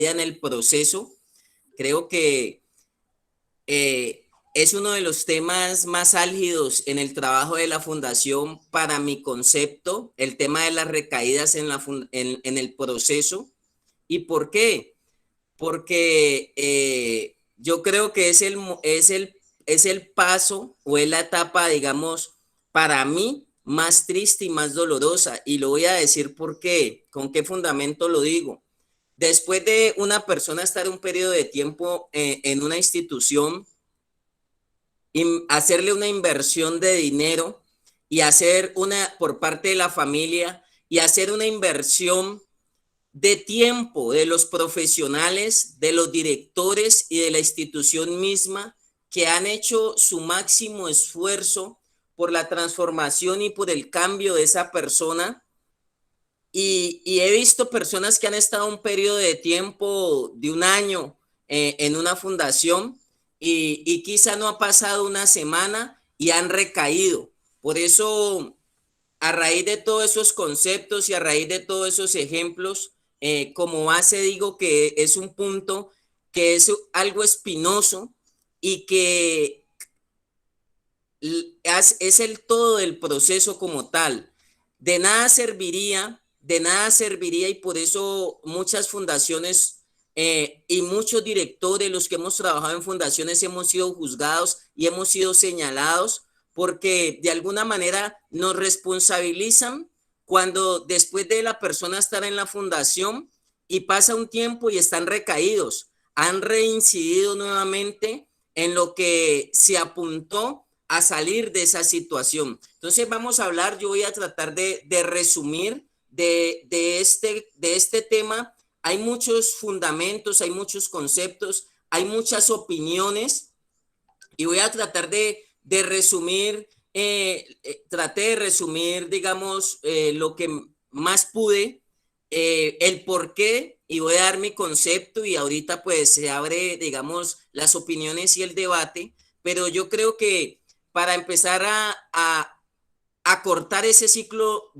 en el proceso. Creo que es uno de los temas más álgidos en el trabajo de la fundación para mi concepto, el tema de las recaídas en el proceso. ¿Y por qué? Porque yo creo que es el paso o es la etapa, digamos, para mí más triste y más dolorosa. Y lo voy a decir por qué, con qué fundamento lo digo. Después de una persona estar un periodo de tiempo en una institución, hacerle una inversión de dinero y hacer una por parte de la familia y hacer una inversión de tiempo de los profesionales, de los directores y de la institución misma que han hecho su máximo esfuerzo por la transformación y por el cambio de esa persona. Y he visto personas que han estado un periodo de tiempo de un año en una fundación y quizá no ha pasado una semana y han recaído. Por eso, a raíz de todos esos conceptos y a raíz de todos esos ejemplos, como base digo que es un punto que es algo espinoso y que es el todo del proceso como tal. De nada serviría y por eso muchas fundaciones y muchos directores, los que hemos trabajado en fundaciones, hemos sido juzgados y hemos sido señalados porque de alguna manera nos responsabilizan cuando después de la persona estar en la fundación y pasa un tiempo y están recaídos, han reincidido nuevamente en lo que se apuntó a salir de esa situación. Entonces vamos a hablar, yo voy a tratar de resumir de este tema. Hay muchos fundamentos, hay muchos conceptos, hay muchas opiniones y voy a tratar de resumir, traté de resumir, digamos, lo que más pude, el por qué, y voy a dar mi concepto y ahorita pues se abre, digamos, las opiniones y el debate, pero yo creo que para empezar a cortar ese círculo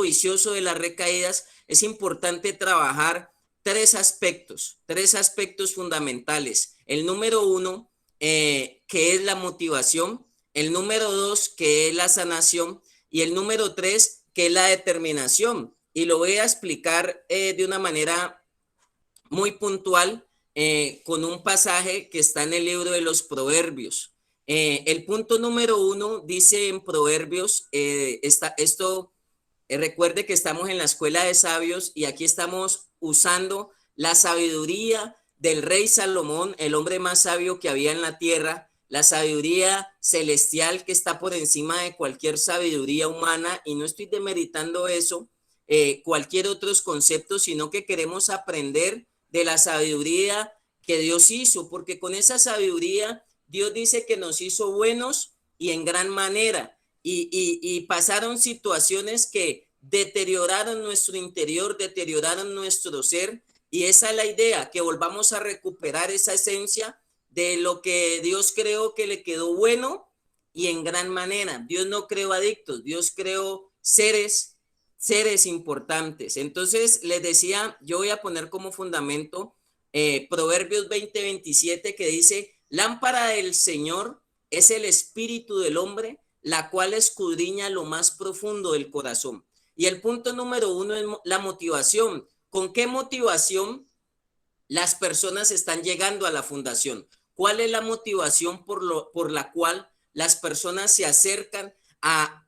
vicioso de las recaídas, es importante trabajar tres aspectos fundamentales. El número uno, que es la motivación, el número dos, que es la sanación, y el número tres, que es la determinación. Y lo voy a explicar de una manera muy puntual con un pasaje que está en el libro de los Proverbios. El punto número uno dice en Proverbios, recuerde que estamos en la escuela de sabios y aquí estamos usando la sabiduría del rey Salomón, el hombre más sabio que había en la tierra, la sabiduría celestial que está por encima de cualquier sabiduría humana, y no estoy demeritando eso, cualquier otros conceptos, sino que queremos aprender de la sabiduría que Dios hizo, porque con esa sabiduría Dios dice que nos hizo buenos y en gran manera, y pasaron situaciones que deterioraron nuestro interior, deterioraron nuestro ser, y esa es la idea, que volvamos a recuperar esa esencia de lo que Dios creó que le quedó bueno y en gran manera. Dios no creó adictos, Dios creó seres importantes. Entonces, les decía, yo voy a poner como fundamento Proverbios 20:27 que dice, lámpara del Señor es el espíritu del hombre, la cual escudriña lo más profundo del corazón. Y el punto número uno es la motivación. ¿Con qué motivación las personas están llegando a la fundación? ¿Cuál es la motivación por la cual las personas se acercan a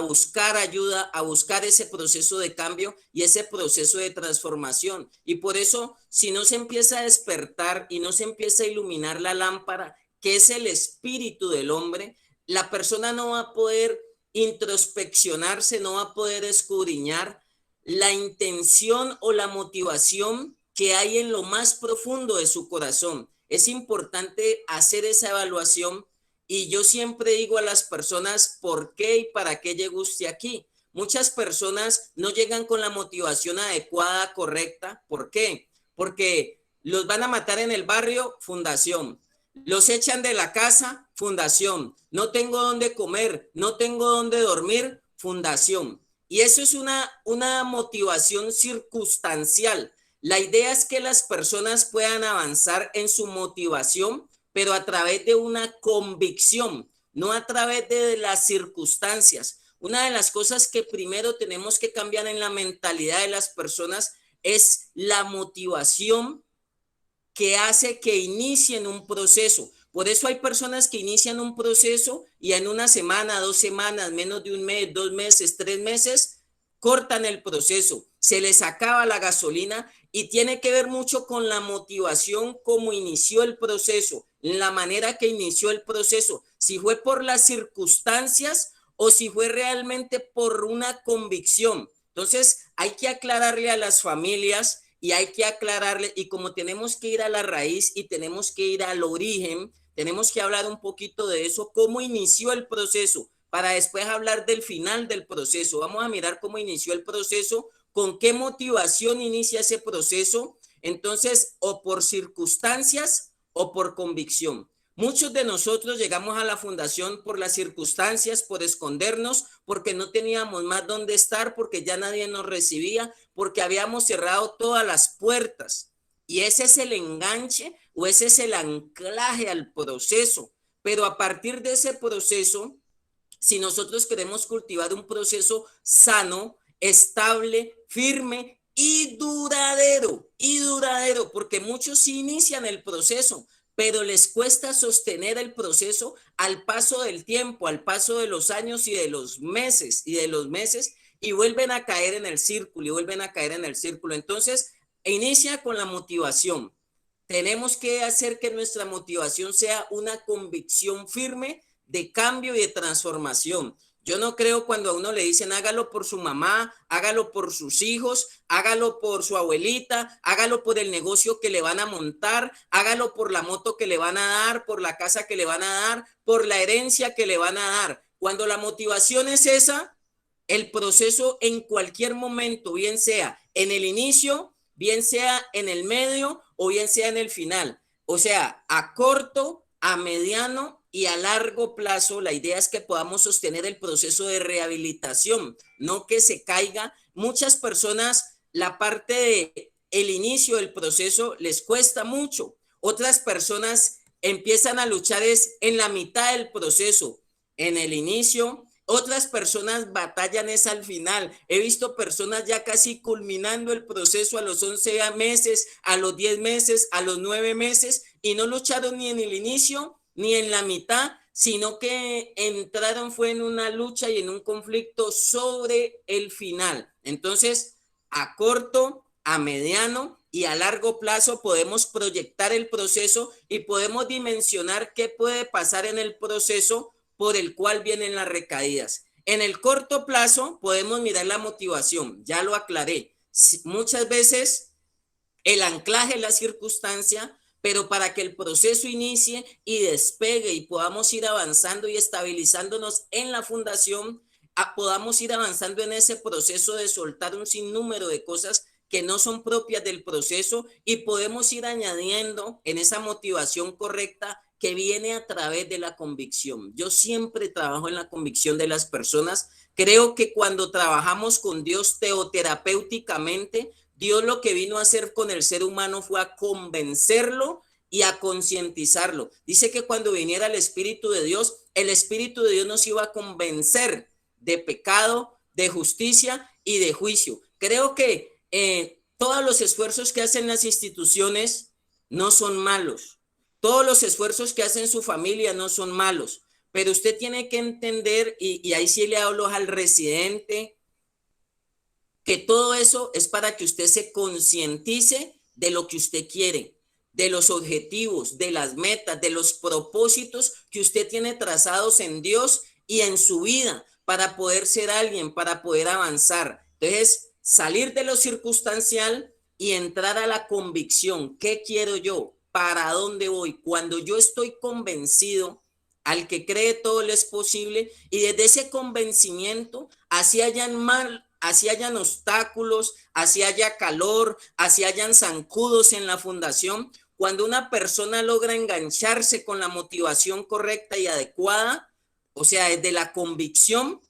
buscar ayuda, a buscar ese proceso de cambio y ese proceso de transformación? Y por eso, si no se empieza a despertar y no se empieza a iluminar la lámpara, que es el espíritu del hombre, la persona no va a poder introspeccionarse, no va a poder escudriñar la intención o la motivación que hay en lo más profundo de su corazón. Es importante hacer esa evaluación y yo siempre digo a las personas por qué y para qué llegó usted aquí. Muchas personas no llegan con la motivación adecuada, correcta. ¿Por qué? Porque los van a matar en el barrio, fundación. Los echan de la casa, fundación. No tengo dónde comer, no tengo dónde dormir, fundación. Y eso es una motivación circunstancial. La idea es que las personas puedan avanzar en su motivación, pero a través de una convicción, no a través de las circunstancias. Una de las cosas que primero tenemos que cambiar en la mentalidad de las personas es la motivación que hace que inicien un proceso. Por eso hay personas que inician un proceso y en una semana, 2 semanas, menos de un mes, 2 meses, 3 meses, cortan el proceso, se les acaba la gasolina y tiene que ver mucho con la motivación, cómo inició el proceso, la manera que inició el proceso, si fue por las circunstancias o si fue realmente por una convicción. Entonces hay que aclararle a las familias y hay que aclararle, y como tenemos que ir a la raíz y tenemos que ir al origen, tenemos que hablar un poquito de eso, cómo inició el proceso, para después hablar del final del proceso. Vamos a mirar cómo inició el proceso, con qué motivación inicia ese proceso, entonces, o por circunstancias o por convicción. Muchos de nosotros llegamos a la fundación por las circunstancias, por escondernos, porque no teníamos más dónde estar, porque ya nadie nos recibía, porque habíamos cerrado todas las puertas. Y ese es el enganche o ese es el anclaje al proceso. Pero a partir de ese proceso, si nosotros queremos cultivar un proceso sano, estable, firme y duradero, porque muchos sí inician el proceso, pero les cuesta sostener el proceso al paso del tiempo, al paso de los años y de los meses, y vuelven a caer en el círculo, y vuelven a caer en el círculo. Entonces, inicia con la motivación. Tenemos que hacer que nuestra motivación sea una convicción firme de cambio y de transformación. Yo no creo cuando a uno le dicen hágalo por su mamá, hágalo por sus hijos, hágalo por su abuelita, hágalo por el negocio que le van a montar, hágalo por la moto que le van a dar, por la casa que le van a dar, por la herencia que le van a dar. Cuando la motivación es esa, el proceso en cualquier momento, bien sea en el inicio, bien sea en el medio o bien sea en el final. O sea, a corto, a mediano y a largo plazo, la idea es que podamos sostener el proceso de rehabilitación, no que se caiga. Muchas personas, la parte de el inicio del proceso les cuesta mucho. Otras personas empiezan a luchar es en la mitad del proceso, en el inicio. Otras personas batallan es al final. He visto personas ya casi culminando el proceso a los 11 meses, a los 10 meses, a los 9 meses y no lucharon ni en el inicio ni en la mitad, sino que entraron fue en una lucha y en un conflicto sobre el final. Entonces, a corto, a mediano y a largo plazo podemos proyectar el proceso y podemos dimensionar qué puede pasar en el proceso por el cual vienen las recaídas. En el corto plazo podemos mirar la motivación, ya lo aclaré. Muchas veces el anclaje es la circunstancia, pero para que el proceso inicie y despegue y podamos ir avanzando y estabilizándonos en la fundación, podamos ir avanzando en ese proceso de soltar un sinnúmero de cosas que no son propias del proceso y podemos ir añadiendo en esa motivación correcta que viene a través de la convicción. Yo siempre trabajo en la convicción de las personas. Creo que cuando trabajamos con Dios teoterapéuticamente, Dios lo que vino a hacer con el ser humano fue a convencerlo y a concientizarlo. Dice que cuando viniera el Espíritu de Dios, el Espíritu de Dios nos iba a convencer de pecado, de justicia y de juicio. Creo que todos los esfuerzos que hacen las instituciones no son malos. Todos los esfuerzos que hacen su familia no son malos. Pero usted tiene que entender, y ahí sí le hablo al residente, que todo eso es para que usted se concientice de lo que usted quiere, de los objetivos, de las metas, de los propósitos que usted tiene trazados en Dios y en su vida para poder ser alguien, para poder avanzar. Entonces, salir de lo circunstancial y entrar a la convicción. ¿Qué quiero yo? ¿Para dónde voy? Cuando yo estoy convencido, al que cree todo le es posible, y desde ese convencimiento, así hayan obstáculos, así haya calor, así hayan zancudos en la fundación, cuando una persona logra engancharse con la motivación correcta y adecuada, o sea, desde la convicción,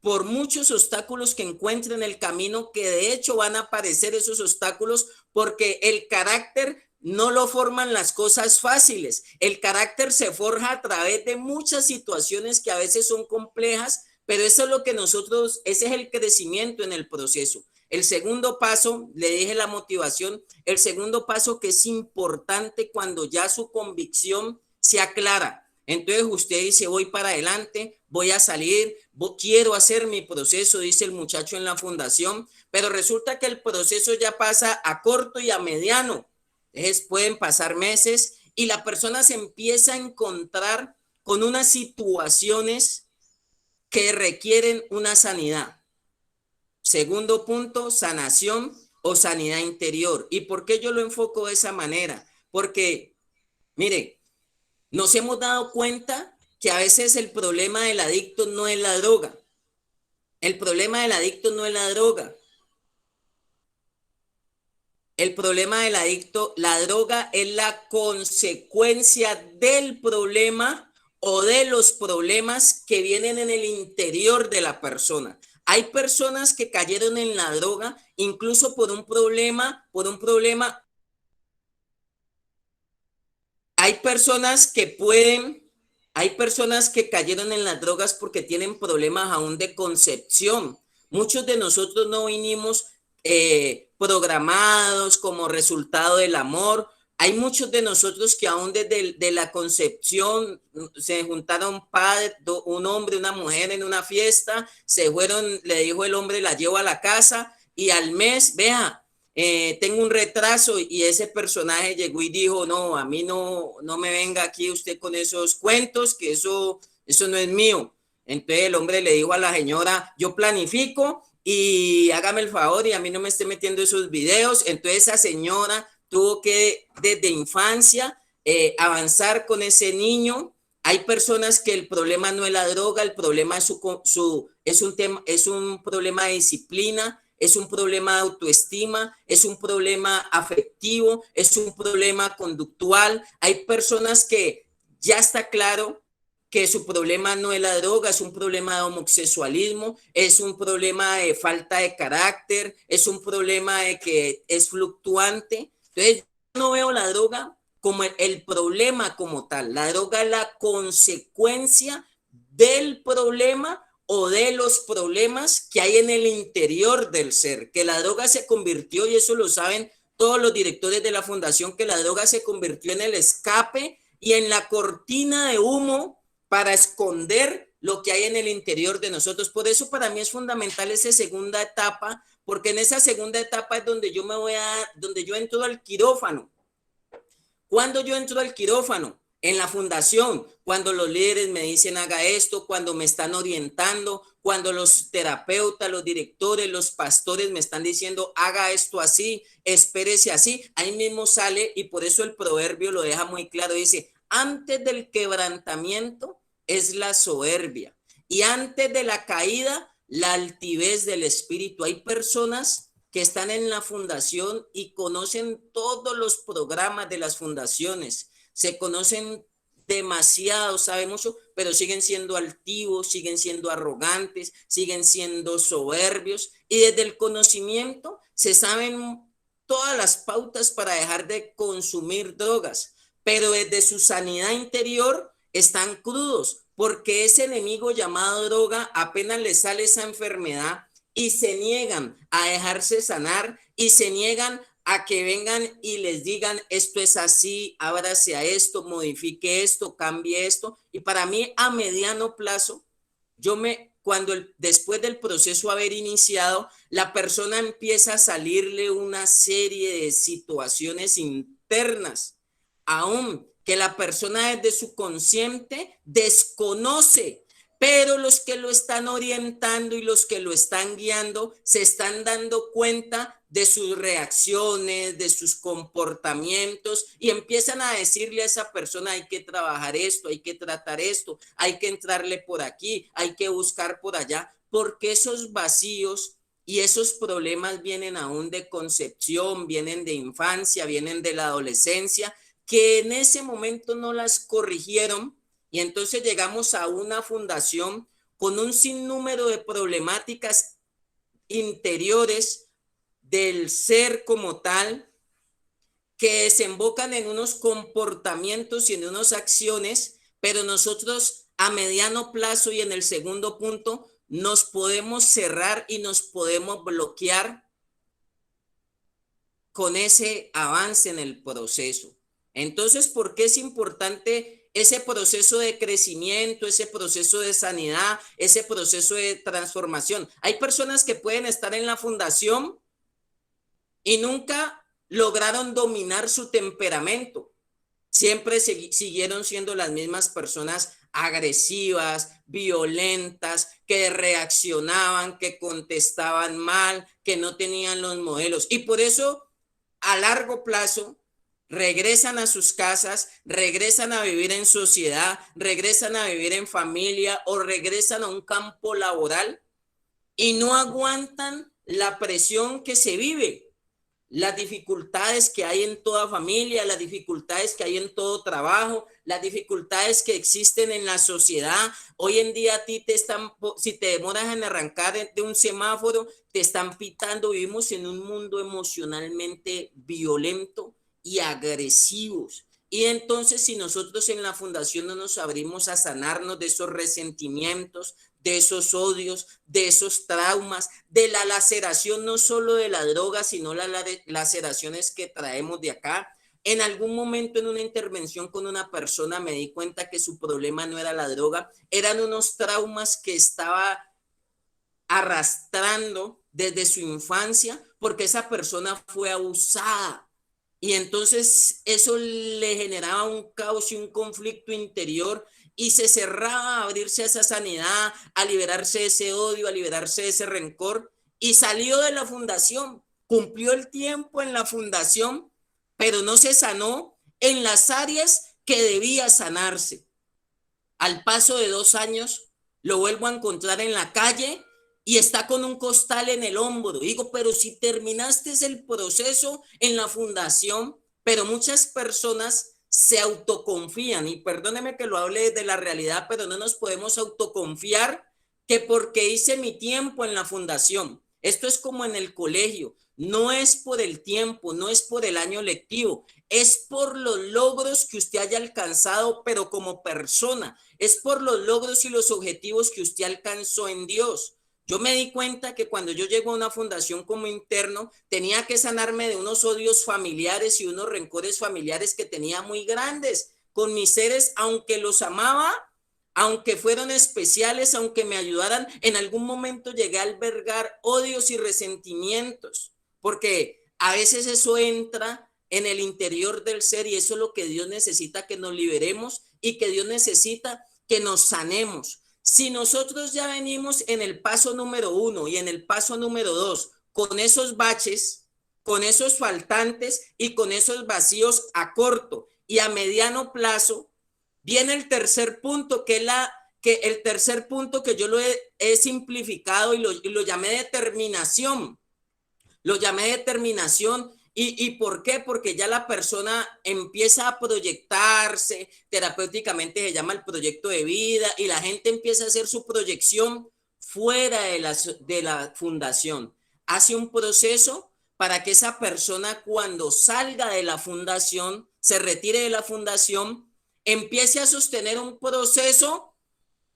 por muchos obstáculos que encuentre en el camino, que de hecho van a aparecer esos obstáculos porque el carácter no lo forman las cosas fáciles. El carácter se forja a través de muchas situaciones que a veces son complejas, pero eso es lo que nosotros, ese es el crecimiento en el proceso. El segundo paso, le dije la motivación, el segundo paso que es importante cuando ya su convicción se aclara. Entonces usted dice, voy para adelante, voy a salir, quiero hacer mi proceso, dice el muchacho en la fundación, pero resulta que el proceso ya pasa a corto y a mediano. Entonces pueden pasar meses y la persona se empieza a encontrar con unas situaciones que requieren una sanidad. Segundo punto, sanación o sanidad interior. ¿Y por qué yo lo enfoco de esa manera? Porque, mire, nos hemos dado cuenta que a veces el problema del adicto no es la droga. El problema del adicto no es la droga. El problema del adicto, la droga es la consecuencia del problema o de los problemas que vienen en el interior de la persona. Hay personas que cayeron en la droga incluso por un problema. Hay personas que hay personas que cayeron en las drogas porque tienen problemas aún de concepción. Muchos de nosotros no vinimos programados como resultado del amor. Hay muchos de nosotros que aún desde de la concepción se juntaron padres, un hombre, una mujer en una fiesta, se fueron, le dijo el hombre, la llevo a la casa y al mes, vea, tengo un retraso y ese personaje llegó y dijo, no, a mí no me venga aquí usted con esos cuentos, que eso no es mío. Entonces el hombre le dijo a la señora, yo planifico y hágame el favor y a mí no me esté metiendo esos videos. Entonces esa señora tuvo que desde infancia avanzar con ese niño. Hay personas que el problema no es la droga, el problema es es un problema de disciplina, es un problema de autoestima, es un problema afectivo, es un problema conductual. Hay personas que ya está claro que su problema no es la droga, es un problema de homosexualismo, es un problema de falta de carácter, es un problema de que es fluctuante. Entonces, yo no veo la droga como el problema como tal. La droga es la consecuencia del problema o de los problemas que hay en el interior del ser, que la droga se convirtió, y eso lo saben todos los directores de la fundación, que la droga se convirtió en el escape y en la cortina de humo para esconder lo que hay en el interior de nosotros. Por eso para mí es fundamental esa segunda etapa, porque en esa segunda etapa es donde donde yo entro al quirófano. Cuando yo entro al quirófano, en la fundación, cuando los líderes me dicen haga esto, cuando me están orientando, cuando los terapeutas, los directores, los pastores me están diciendo haga esto así, espérese así, ahí mismo sale, y por eso el proverbio lo deja muy claro, dice, antes del quebrantamiento es la soberbia y antes de la caída la altivez del espíritu. Hay personas que están en la fundación y conocen todos los programas de las fundaciones, se conocen demasiado, saben mucho, pero siguen siendo altivos, siguen siendo arrogantes, siguen siendo soberbios, y desde el conocimiento se saben todas las pautas para dejar de consumir drogas, pero desde su sanidad interior están crudos, porque ese enemigo llamado droga apenas le sale esa enfermedad y se niegan a dejarse sanar y se niegan a que vengan y les digan esto es así, ábrase a esto, modifique esto, cambie esto. Y para mí a mediano plazo, después del proceso haber iniciado, la persona empieza a salirle una serie de situaciones internas, aún que la persona desde su consciente desconoce, pero los que lo están orientando y los que lo están guiando se están dando cuenta de sus reacciones, de sus comportamientos, y empiezan a decirle a esa persona hay que trabajar esto, hay que tratar esto, hay que entrarle por aquí, hay que buscar por allá, porque esos vacíos y esos problemas vienen aún de concepción, vienen de infancia, vienen de la adolescencia, que en ese momento no las corrigieron. Y entonces llegamos a una fundación con un sinnúmero de problemáticas interiores del ser como tal, que desembocan en unos comportamientos y en unas acciones, pero nosotros a mediano plazo y en el segundo punto nos podemos cerrar y nos podemos bloquear con ese avance en el proceso. Entonces, ¿por qué es importante ese proceso de crecimiento, ese proceso de sanidad, ese proceso de transformación? Hay personas que pueden estar en la fundación y nunca lograron dominar su temperamento. Siempre siguieron siendo las mismas personas agresivas, violentas, que reaccionaban, que contestaban mal, que no tenían los modelos. Y por eso, a largo plazo, regresan a sus casas, regresan a vivir en sociedad, regresan a vivir en familia o regresan a un campo laboral y no aguantan la presión que se vive, las dificultades que hay en toda familia, las dificultades que hay en todo trabajo, las dificultades que existen en la sociedad. Hoy en día a ti te están, si te demoras en arrancar de un semáforo, te están pitando. Vivimos en un mundo emocionalmente violento y agresivos. Y entonces, si nosotros en la fundación no nos abrimos a sanarnos de esos resentimientos, de esos odios, de esos traumas, de la laceración no solo de la droga, sino las laceraciones que traemos de acá. En algún momento en una intervención con una persona me di cuenta que su problema no era la droga, eran unos traumas que estaba arrastrando desde su infancia porque esa persona fue abusada. Y entonces eso le generaba un caos y un conflicto interior y se cerraba a abrirse a esa sanidad, a liberarse de ese odio, a liberarse de ese rencor y salió de la fundación, cumplió el tiempo en la fundación, pero no se sanó en las áreas que debía sanarse. Al paso de 2 años lo vuelvo a encontrar en la calle y está con un costal en el hombro. Digo, pero si terminaste el proceso en la fundación, pero muchas personas se autoconfían, y perdóneme que lo hable de la realidad, pero no nos podemos autoconfiar que porque hice mi tiempo en la fundación. Esto es como en el colegio, no es por el tiempo, no es por el año lectivo, es por los logros que usted haya alcanzado, pero como persona, es por los logros y los objetivos que usted alcanzó en Dios. Yo me di cuenta que cuando yo llego a una fundación como interno, tenía que sanarme de unos odios familiares y unos rencores familiares que tenía muy grandes con mis seres, aunque los amaba, aunque fueron especiales, aunque me ayudaran, en algún momento llegué a albergar odios y resentimientos, porque a veces eso entra en el interior del ser y eso es lo que Dios necesita que nos liberemos y que Dios necesita que nos sanemos. Si nosotros ya venimos en el paso número 1 y en el paso número 2 con esos baches, con esos faltantes y con esos vacíos a corto y a mediano plazo, viene el tercer punto, que el tercer punto que yo lo he simplificado y lo llamé determinación. Lo llamé determinación. ¿Y por qué? Porque ya la persona empieza a proyectarse, terapéuticamente se llama el proyecto de vida, y la gente empieza a hacer su proyección fuera de la fundación. Hace un proceso para que esa persona cuando salga de la fundación, se retire de la fundación, empiece a sostener un proceso.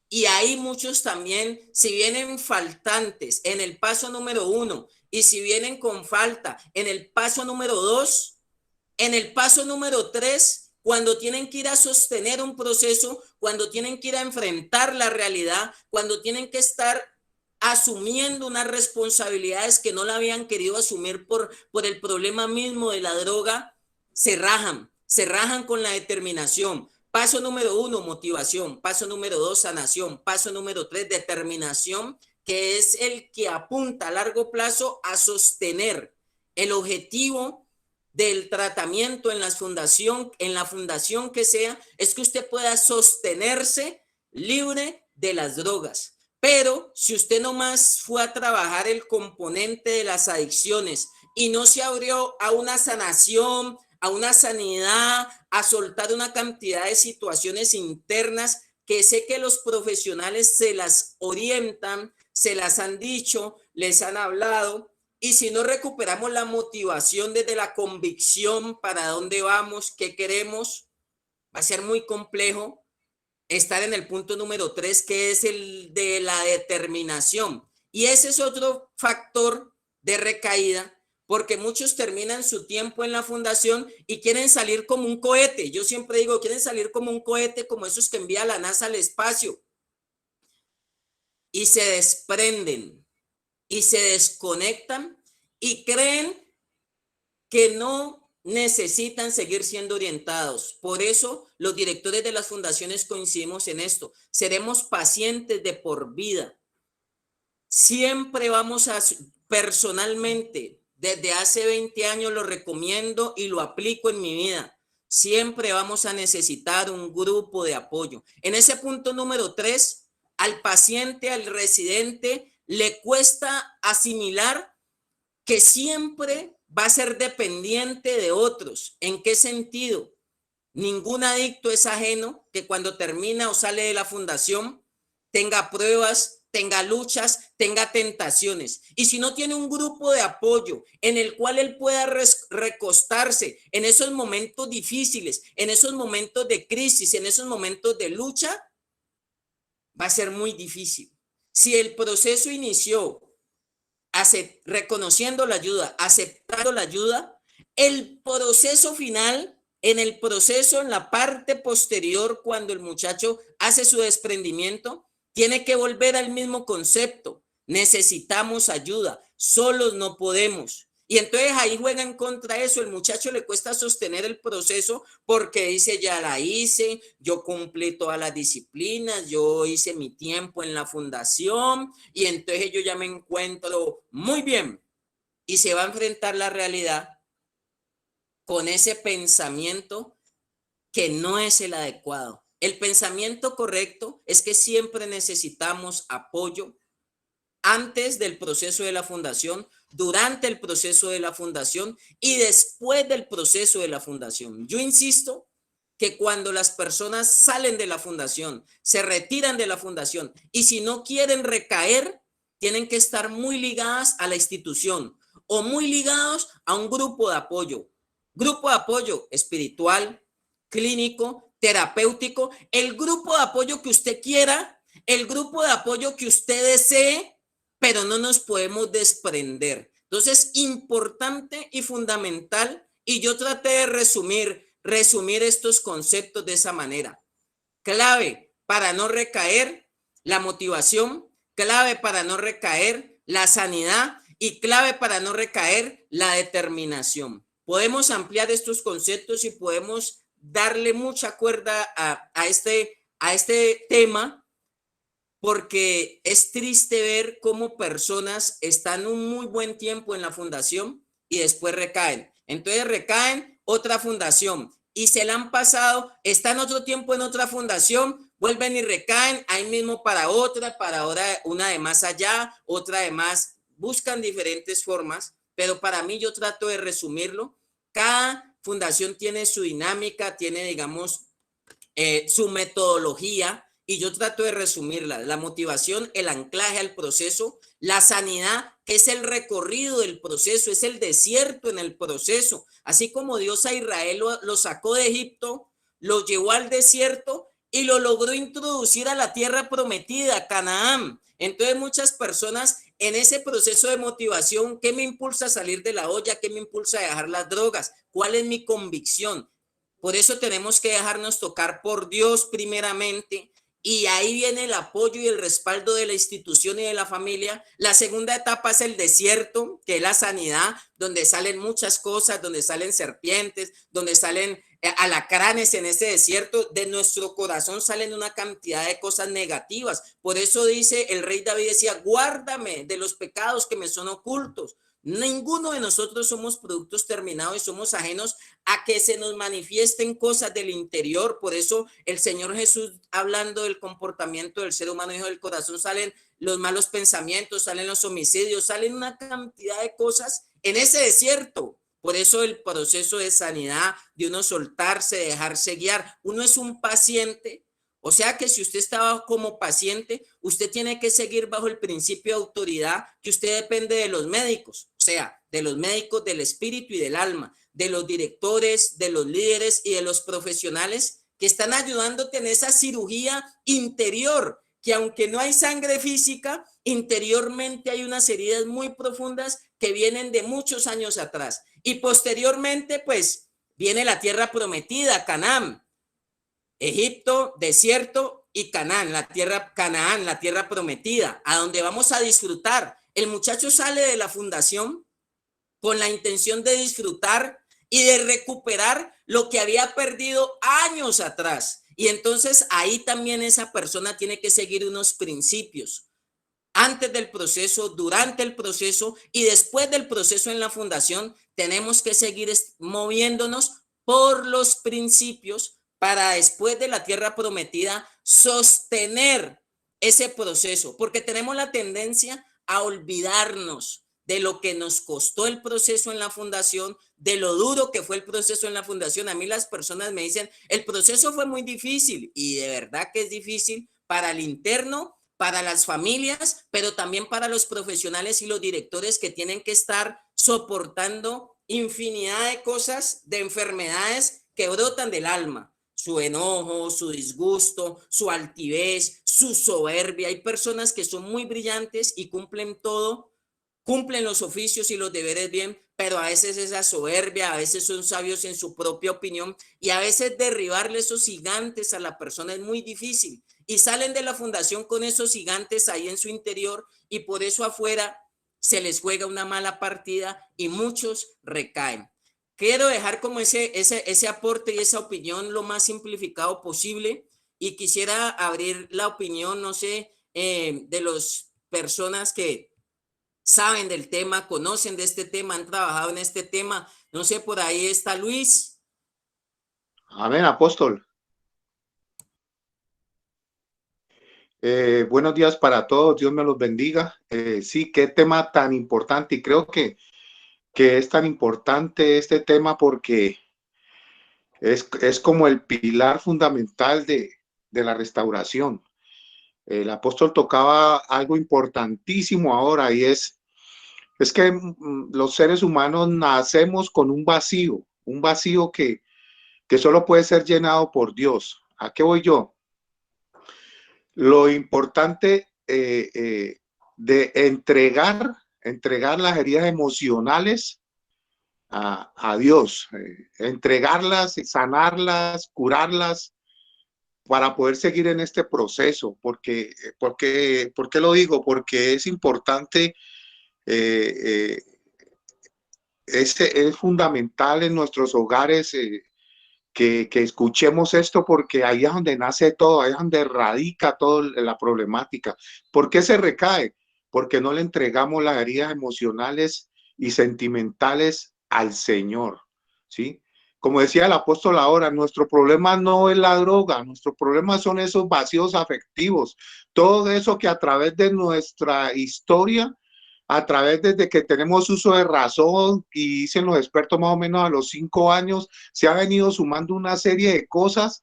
Y ahí muchos también, si vienen faltantes en el paso número 1 y si vienen con falta en el paso número 2, en el paso número 3, cuando tienen que ir a sostener un proceso, cuando tienen que ir a enfrentar la realidad, cuando tienen que estar asumiendo unas responsabilidades que no la habían querido asumir por el problema mismo de la droga, se rajan con la determinación. Paso número 1, motivación. Paso número 2, sanación. Paso número 3, determinación, que es el que apunta a largo plazo a sostener el objetivo del tratamiento en la fundación que sea, es que usted pueda sostenerse libre de las drogas. Pero si usted nomás fue a trabajar el componente de las adicciones y no se abrió a una sanación, a una sanidad, a soltar una cantidad de situaciones internas que sé que los profesionales se las orientan, se las han dicho, les han hablado, Y si no recuperamos la motivación desde la convicción para dónde vamos, qué queremos, va a ser muy complejo estar en el punto número 3, que es el de la determinación. Y ese es otro factor de recaída, porque muchos terminan su tiempo en la fundación y quieren salir como un cohete. Yo siempre digo, quieren salir como un cohete, como esos que envía la NASA al espacio, y se desprenden y se desconectan y creen que no necesitan seguir siendo orientados. Por eso los directores de las fundaciones coincidimos en esto. Seremos pacientes de por vida. Siempre vamos a, personalmente, desde hace 20 años lo recomiendo y lo aplico en mi vida. Siempre vamos a necesitar un grupo de apoyo. En ese punto número 3, al paciente, al residente, le cuesta asimilar que siempre va a ser dependiente de otros. ¿En qué sentido? Ningún adicto es ajeno que cuando termina o sale de la fundación tenga pruebas, tenga luchas, tenga tentaciones. Y si no tiene un grupo de apoyo en el cual él pueda recostarse en esos momentos difíciles, en esos momentos de crisis, en esos momentos de lucha, va a ser muy difícil. Si el proceso inició reconociendo la ayuda, aceptando la ayuda, el proceso final, en el proceso, en la parte posterior, cuando el muchacho hace su desprendimiento, tiene que volver al mismo concepto. Necesitamos ayuda, solos no podemos. Y entonces ahí juega en contra eso, el muchacho le cuesta sostener el proceso porque dice, ya la hice, yo cumplí todas las disciplinas, yo hice mi tiempo en la fundación y entonces yo ya me encuentro muy bien. Y se va a enfrentar la realidad con ese pensamiento que no es el adecuado. El pensamiento correcto es que siempre necesitamos apoyo antes del proceso de la fundación, durante el proceso de la fundación y después del proceso de la fundación. Yo insisto que cuando las personas salen de la fundación, se retiran de la fundación y si no quieren recaer, tienen que estar muy ligadas a la institución o muy ligados a un grupo de apoyo. Grupo de apoyo espiritual, clínico, terapéutico, el grupo de apoyo que usted quiera, el grupo de apoyo que usted desee, pero no nos podemos desprender. Entonces, importante y fundamental, y yo traté de resumir estos conceptos de esa manera. Clave para no recaer, la motivación, clave para no recaer, la sanidad y clave para no recaer, la determinación. Podemos ampliar estos conceptos y podemos darle mucha cuerda a este tema, porque es triste ver cómo personas están un muy buen tiempo en la fundación y después recaen. Entonces recaen otra fundación y se la han pasado, están otro tiempo en otra fundación, vuelven y recaen ahí mismo para otra, para ahora una de más allá, otra de más, buscan diferentes formas, pero para mí yo trato de resumirlo. Cada fundación tiene su dinámica, tiene, digamos, su metodología y yo trato de resumirla. La motivación, el anclaje al proceso, la sanidad, que es el recorrido del proceso, es el desierto en el proceso. Así como Dios a Israel lo sacó de Egipto, lo llevó al desierto y lo logró introducir a la tierra prometida, Canaán. Entonces muchas personas en ese proceso de motivación, ¿qué me impulsa a salir de la olla? ¿Qué me impulsa a dejar las drogas? ¿Cuál es mi convicción? Por eso tenemos que dejarnos tocar por Dios primeramente, y ahí viene el apoyo y el respaldo de la institución y de la familia. La segunda etapa es el desierto, que es la sanidad, donde salen muchas cosas, donde salen serpientes, donde salen alacranes en ese desierto. De nuestro corazón salen una cantidad de cosas negativas. Por eso dice el rey David, decía, guárdame de los pecados que me son ocultos. Ninguno de nosotros somos productos terminados y somos ajenos a que se nos manifiesten cosas del interior. Por eso el Señor Jesús, hablando del comportamiento del ser humano, dijo, del corazón salen los malos pensamientos, salen los homicidios, salen una cantidad de cosas en ese desierto. Por eso el proceso de sanidad, de uno soltarse, dejarse guiar. Uno es un paciente O sea que si usted estaba como paciente, usted tiene que seguir bajo el principio de autoridad, que usted depende de los médicos, o sea, de los médicos del espíritu y del alma, de los directores, de los líderes y de los profesionales que están ayudándote en esa cirugía interior, que aunque no hay sangre física, interiormente hay unas heridas muy profundas que vienen de muchos años atrás. Y posteriormente, pues, viene la tierra prometida, Canaán, Egipto, desierto y Canaán, la tierra prometida, a donde vamos a disfrutar. El muchacho sale de la fundación con la intención de disfrutar y de recuperar lo que había perdido años atrás. Y entonces ahí también esa persona tiene que seguir unos principios antes del proceso, durante el proceso y después del proceso en la fundación. Tenemos que seguir moviéndonos por los principios para después de la tierra prometida sostener ese proceso, porque tenemos la tendencia a olvidarnos de lo que nos costó el proceso en la fundación, de lo duro que fue el proceso en la fundación. A mí las personas me dicen, el proceso fue muy difícil, y de verdad que es difícil para el interno, para las familias, pero también para los profesionales y los directores que tienen que estar soportando infinidad de cosas, de enfermedades que brotan del alma. Su enojo, su disgusto, su altivez, su soberbia. Hay personas que son muy brillantes y cumplen todo, cumplen los oficios y los deberes bien, pero a veces esa soberbia, a veces son sabios en su propia opinión, y a veces derribarle esos gigantes a la persona es muy difícil, y salen de la fundación con esos gigantes ahí en su interior, y por eso afuera se les juega una mala partida y muchos recaen. Quiero dejar como ese aporte y esa opinión lo más simplificado posible, y quisiera abrir la opinión, no sé, de las personas que saben del tema, conocen de este tema, han trabajado en este tema. No sé, por ahí está Luis. Amén, apóstol. Buenos días para todos, Dios me los bendiga. Sí, qué tema tan importante, y creo que es tan importante este tema porque es como el pilar fundamental de la restauración. El apóstol tocaba algo importantísimo ahora, y es que los seres humanos nacemos con un vacío que solo puede ser llenado por Dios. ¿A qué voy yo? Lo importante de entregar las heridas emocionales a Dios, entregarlas, sanarlas, curarlas, para poder seguir en este proceso. ¿Por qué lo digo? Porque es importante, eh, es fundamental en nuestros hogares, que escuchemos esto, porque ahí es donde nace todo, ahí es donde radica toda la problemática. ¿Por qué se recae? Porque no le entregamos las heridas emocionales y sentimentales al Señor, ¿sí? Como decía el apóstol ahora, nuestro problema no es la droga, nuestro problema son esos vacíos afectivos, todo eso que a través de nuestra historia, a través desde que tenemos uso de razón, y dicen los expertos más o menos a los 5 años, se ha venido sumando una serie de cosas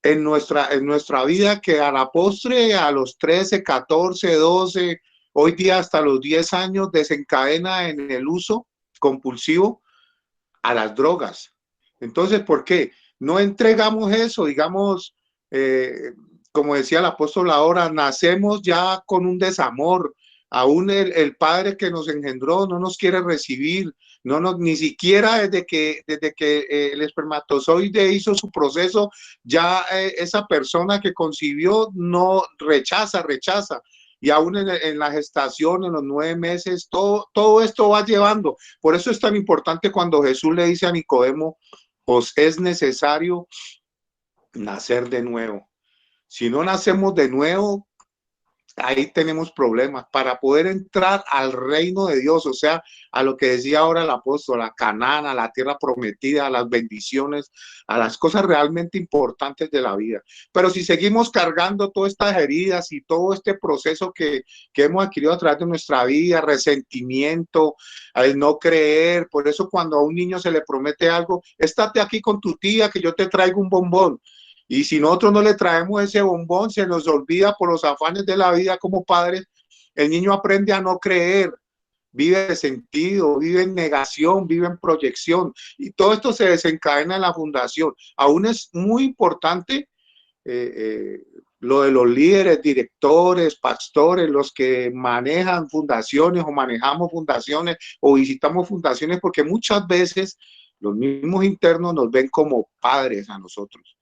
en nuestra vida, que a la postre, a los 13, 14, 12, hoy día hasta los 10 años, desencadena en el uso compulsivo a las drogas. Entonces, ¿por qué no entregamos eso? Digamos, como decía el apóstol ahora, nacemos ya con un desamor. Aún el Padre que nos engendró no nos quiere recibir, ni siquiera desde que el espermatozoide hizo su proceso, ya esa persona que concibió no rechaza. Y aún en la gestación, en los 9 meses, todo esto va llevando. Por eso es tan importante cuando Jesús le dice a Nicodemo: os es necesario nacer de nuevo. Si no nacemos de nuevo, ahí tenemos problemas para poder entrar al reino de Dios, o sea, a lo que decía ahora el apóstol, a Canaán, a la tierra prometida, a las bendiciones, a las cosas realmente importantes de la vida. Pero si seguimos cargando todas estas heridas y todo este proceso que hemos adquirido a través de nuestra vida, resentimiento, el no creer, por eso cuando a un niño se le promete algo: estate aquí con tu tía que yo te traigo un bombón. Y si nosotros no le traemos ese bombón, se nos olvida por los afanes de la vida como padres, el niño aprende a no creer, vive de sentido, vive en negación, vive en proyección. Y todo esto se desencadena en la fundación. Aún es muy importante lo de los líderes, directores, pastores, los que manejan fundaciones o manejamos fundaciones o visitamos fundaciones, porque muchas veces los mismos internos nos ven como padres a nosotros.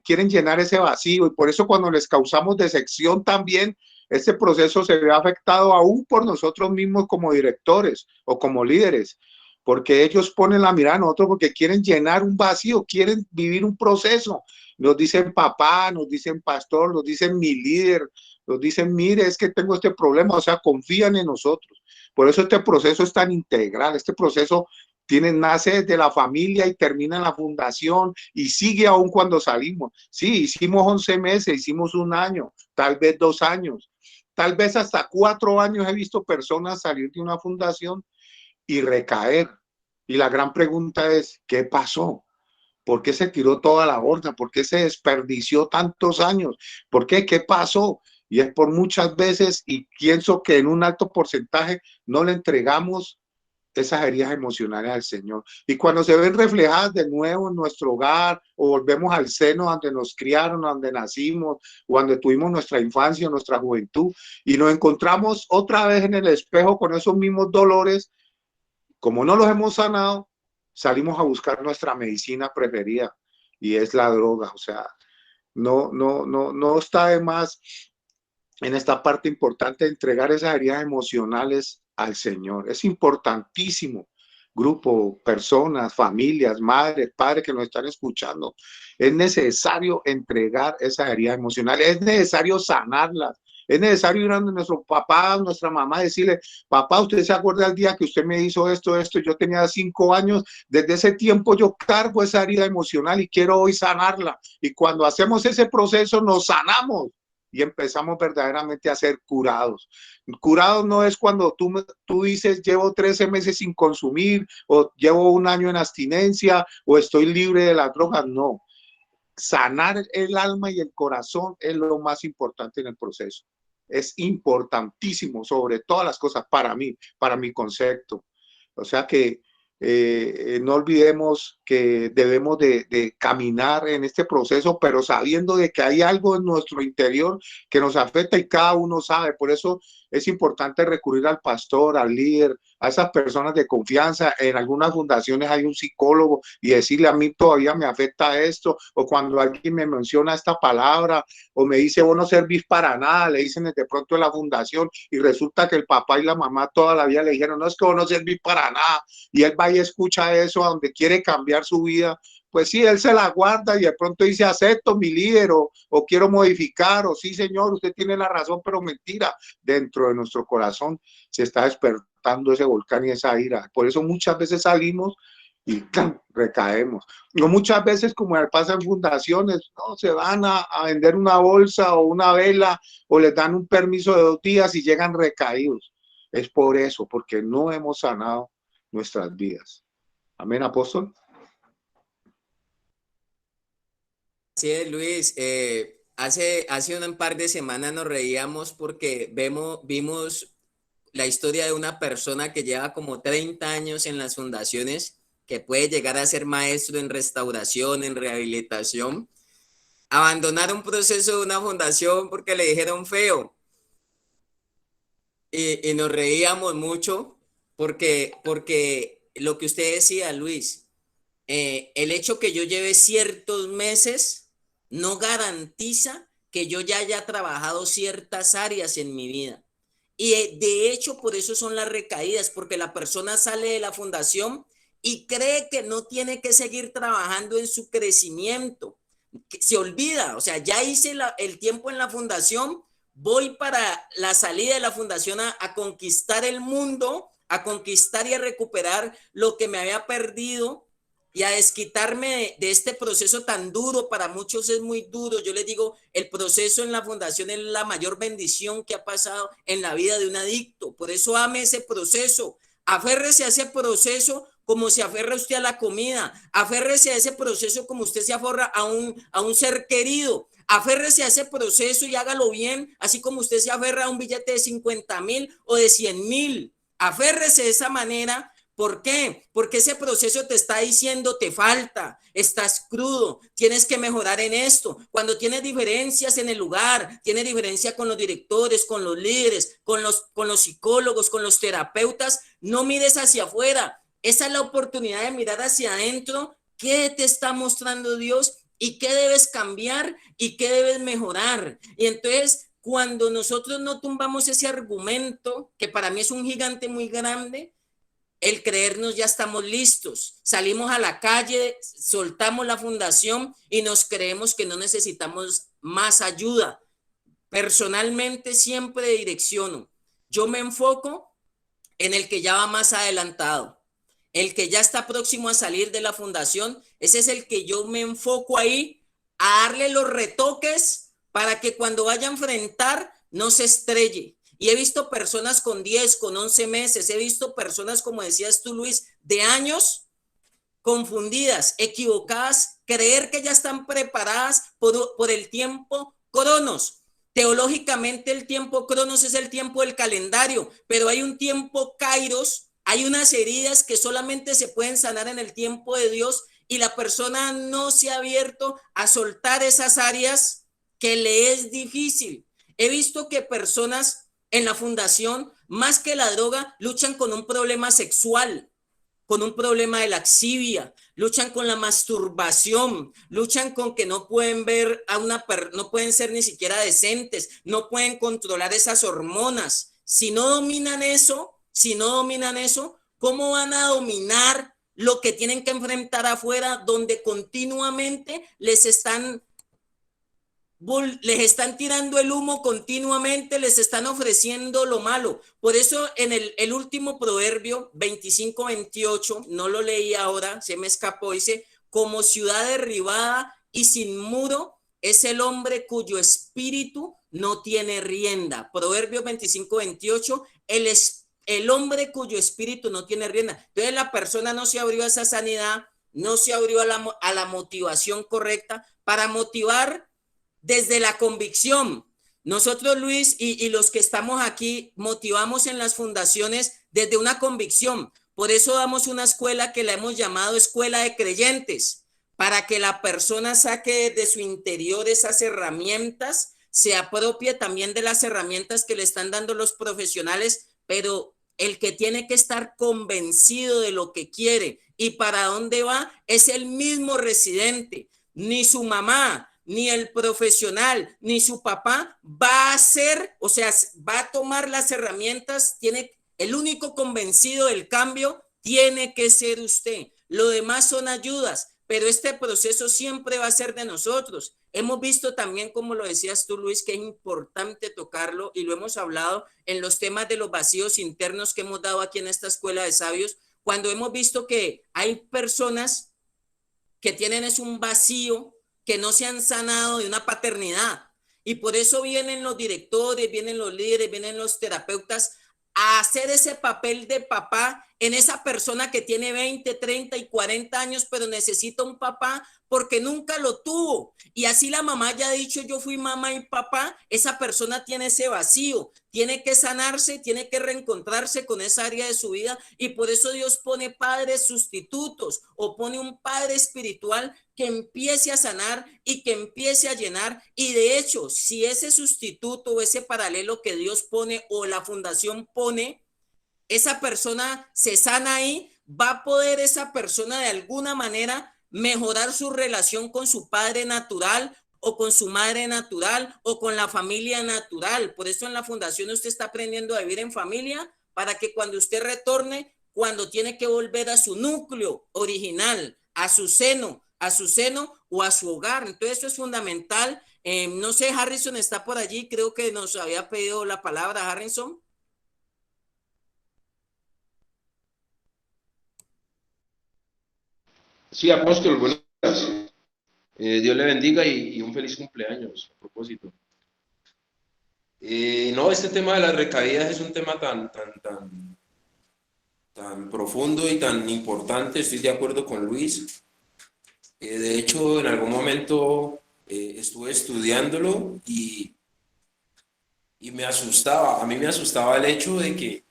Quieren llenar ese vacío y por eso cuando les causamos decepción también, este proceso se ve afectado aún por nosotros mismos como directores o como líderes, porque ellos ponen la mirada en nosotros porque quieren llenar un vacío, quieren vivir un proceso. Nos dicen papá, nos dicen pastor, nos dicen mi líder, nos dicen mire, es que tengo este problema, o sea, confían en nosotros. Por eso este proceso es tan integral, este proceso nace desde la familia y termina en la fundación y sigue aún cuando salimos. Sí, hicimos 11 meses, hicimos un año, tal vez 2 años, tal vez hasta 4 años he visto personas salir de una fundación y recaer. Y la gran pregunta es, ¿qué pasó? ¿Por qué se tiró toda la borda? ¿Por qué se desperdició tantos años? ¿Por qué? ¿Qué pasó? Y es por muchas veces, y pienso que en un alto porcentaje no le entregamos esas heridas emocionales al Señor. Y cuando se ven reflejadas de nuevo en nuestro hogar o volvemos al seno donde nos criaron, donde nacimos, o donde tuvimos nuestra infancia, nuestra juventud, y nos encontramos otra vez en el espejo con esos mismos dolores, como no los hemos sanado, salimos a buscar nuestra medicina preferida y es la droga. O sea, no está de más en esta parte importante de entregar esas heridas emocionales al Señor. Es importantísimo, grupo, personas, familias, madres, padres que nos están escuchando. Es necesario entregar esas heridas emocionales, es necesario sanarlas. Es necesario ir a nuestro papá, nuestra mamá, decirle, papá, usted se acuerda del día que usted me hizo esto, yo tenía 5 años, desde ese tiempo yo cargo esa herida emocional y quiero hoy sanarla. Y cuando hacemos ese proceso nos sanamos y empezamos verdaderamente a ser curados. Curados no es cuando tú dices llevo 13 meses sin consumir o llevo un año en abstinencia o estoy libre de las drogas, no. Sanar el alma y el corazón es lo más importante en el proceso. Es importantísimo sobre todas las cosas para mí, para mi concepto. O sea que no olvidemos que debemos de caminar en este proceso, pero sabiendo de que hay algo en nuestro interior que nos afecta y cada uno sabe. Por eso es importante recurrir al pastor, al líder, a esas personas de confianza. En algunas fundaciones hay un psicólogo y decirle a mí todavía me afecta esto, o cuando alguien me menciona esta palabra o me dice vos no servís para nada, le dicen de pronto en la fundación y resulta que el papá y la mamá toda la vida le dijeron no es que vos no servís para nada y él va y escucha eso donde quiere cambiar su vida, pues sí, él se la guarda y de pronto dice acepto mi líder o quiero modificar o sí señor, usted tiene la razón, pero mentira, dentro de nuestro corazón se está despertando ese volcán y esa ira. Por eso muchas veces salimos y ¡clam! Recaemos. No muchas veces, como pasa en fundaciones, no se van a vender una bolsa o una vela o les dan un permiso de 2 días y llegan recaídos. Es por eso, porque no hemos sanado nuestras vidas. Amén, apóstol. Sí, Luis, hace un par de semanas nos reíamos porque vimos la historia de una persona que lleva como 30 años en las fundaciones, que puede llegar a ser maestro en restauración, en rehabilitación, abandonar un proceso de una fundación porque le dijeron feo. Y nos reíamos mucho porque lo que usted decía, Luis, el hecho que yo lleve ciertos meses no garantiza que yo ya haya trabajado ciertas áreas en mi vida. Y de hecho, por eso son las recaídas, porque la persona sale de la fundación y cree que no tiene que seguir trabajando en su crecimiento. Que se olvida, o sea, ya hice el tiempo en la fundación, voy para la salida de la fundación a conquistar el mundo, a conquistar y a recuperar lo que me había perdido y a desquitarme de este proceso tan duro. Para muchos es muy duro. Yo les digo, el proceso en la fundación es la mayor bendición que ha pasado en la vida de un adicto. Por eso ame ese proceso, aférrese a ese proceso, como se aferra usted a la comida, aférrese a ese proceso como usted se aferra a un ser querido, aférrese a ese proceso y hágalo bien, así como usted se aferra a un billete de 50.000 o de 100.000, aférrese de esa manera. ¿Por qué? Porque ese proceso te está diciendo te falta, estás crudo, tienes que mejorar en esto. Cuando tienes diferencias en el lugar, tienes diferencia con los directores, con los líderes, con los psicólogos, con los terapeutas, no mires hacia afuera. Esa es la oportunidad de mirar hacia adentro. ¿Qué te está mostrando Dios? ¿Y qué debes cambiar? ¿Y qué debes mejorar? Y entonces, cuando nosotros no tumbamos ese argumento, que para mí es un gigante muy grande, el creernos ya estamos listos, salimos a la calle, soltamos la fundación y nos creemos que no necesitamos más ayuda. Personalmente siempre direcciono, yo me enfoco en el que ya va más adelantado, el que ya está próximo a salir de la fundación, ese es el que yo me enfoco ahí a darle los retoques para que cuando vaya a enfrentar no se estrelle. Y he visto personas con 10, con 11 meses, he visto personas, como decías tú, Luis, de años confundidas, equivocadas, creer que ya están preparadas por el tiempo cronos. Teológicamente el tiempo cronos es el tiempo del calendario, pero hay un tiempo kairos, hay unas heridas que solamente se pueden sanar en el tiempo de Dios y la persona no se ha abierto a soltar esas áreas que le es difícil. He visto que personas en la fundación, más que la droga, luchan con un problema sexual, con un problema de laxivia, luchan con la masturbación, luchan con que no pueden ver a no pueden ser ni siquiera decentes, no pueden controlar esas hormonas. Si no dominan eso, ¿cómo van a dominar lo que tienen que enfrentar afuera, donde continuamente les están tirando el humo continuamente, les están ofreciendo lo malo? Por eso en el último proverbio 25-28, no lo leí ahora, se me escapó, dice, como ciudad derribada y sin muro es el hombre cuyo espíritu no tiene rienda. Proverbio 25-28, el hombre cuyo espíritu no tiene rienda. Entonces la persona no se abrió a esa sanidad, no se abrió a la motivación correcta para motivar desde la convicción. Nosotros, Luis, y los que estamos aquí, motivamos en las fundaciones desde una convicción. Por eso damos una escuela que la hemos llamado Escuela de Creyentes, para que la persona saque de su interior esas herramientas, se apropie también de las herramientas que le están dando los profesionales, pero el que tiene que estar convencido de lo que quiere y para dónde va es el mismo residente, ni su mamá, ni el profesional, ni su papá va a hacer, o sea, va a tomar las herramientas, el único convencido del cambio tiene que ser usted. Lo demás son ayudas, pero este proceso siempre va a ser de nosotros. Hemos visto también, como lo decías tú, Luis, que es importante tocarlo y lo hemos hablado en los temas de los vacíos internos que hemos dado aquí en esta escuela de sabios, cuando hemos visto que hay personas que tienen es un vacío que no se han sanado de una paternidad. Y por eso vienen los directores, vienen los líderes, vienen los terapeutas a hacer ese papel de papá en esa persona que tiene 20, 30 y 40 años, pero necesita un papá porque nunca lo tuvo. Y así la mamá ya ha dicho, yo fui mamá y papá, esa persona tiene ese vacío, tiene que sanarse, tiene que reencontrarse con esa área de su vida y por eso Dios pone padres sustitutos o pone un padre espiritual que empiece a sanar y que empiece a llenar. Y de hecho, si ese sustituto o ese paralelo que Dios pone o la fundación pone, esa persona se sana ahí, va a poder esa persona de alguna manera mejorar su relación con su padre natural o con su madre natural o con la familia natural. Por eso en la fundación usted está aprendiendo a vivir en familia para que cuando usted retorne, cuando tiene que volver a su núcleo original, a su seno o a su hogar. Entonces eso es fundamental. No sé, Harrison está por allí, creo que nos había pedido la palabra, Harrison. Sí, apóstol, buenos días. Dios le bendiga y un feliz cumpleaños a propósito. No, este tema de las recaídas es un tema tan tan profundo y tan importante, estoy de acuerdo con Luis. De hecho, en algún momento estuve estudiándolo y me asustaba, a mí me asustaba el hecho de que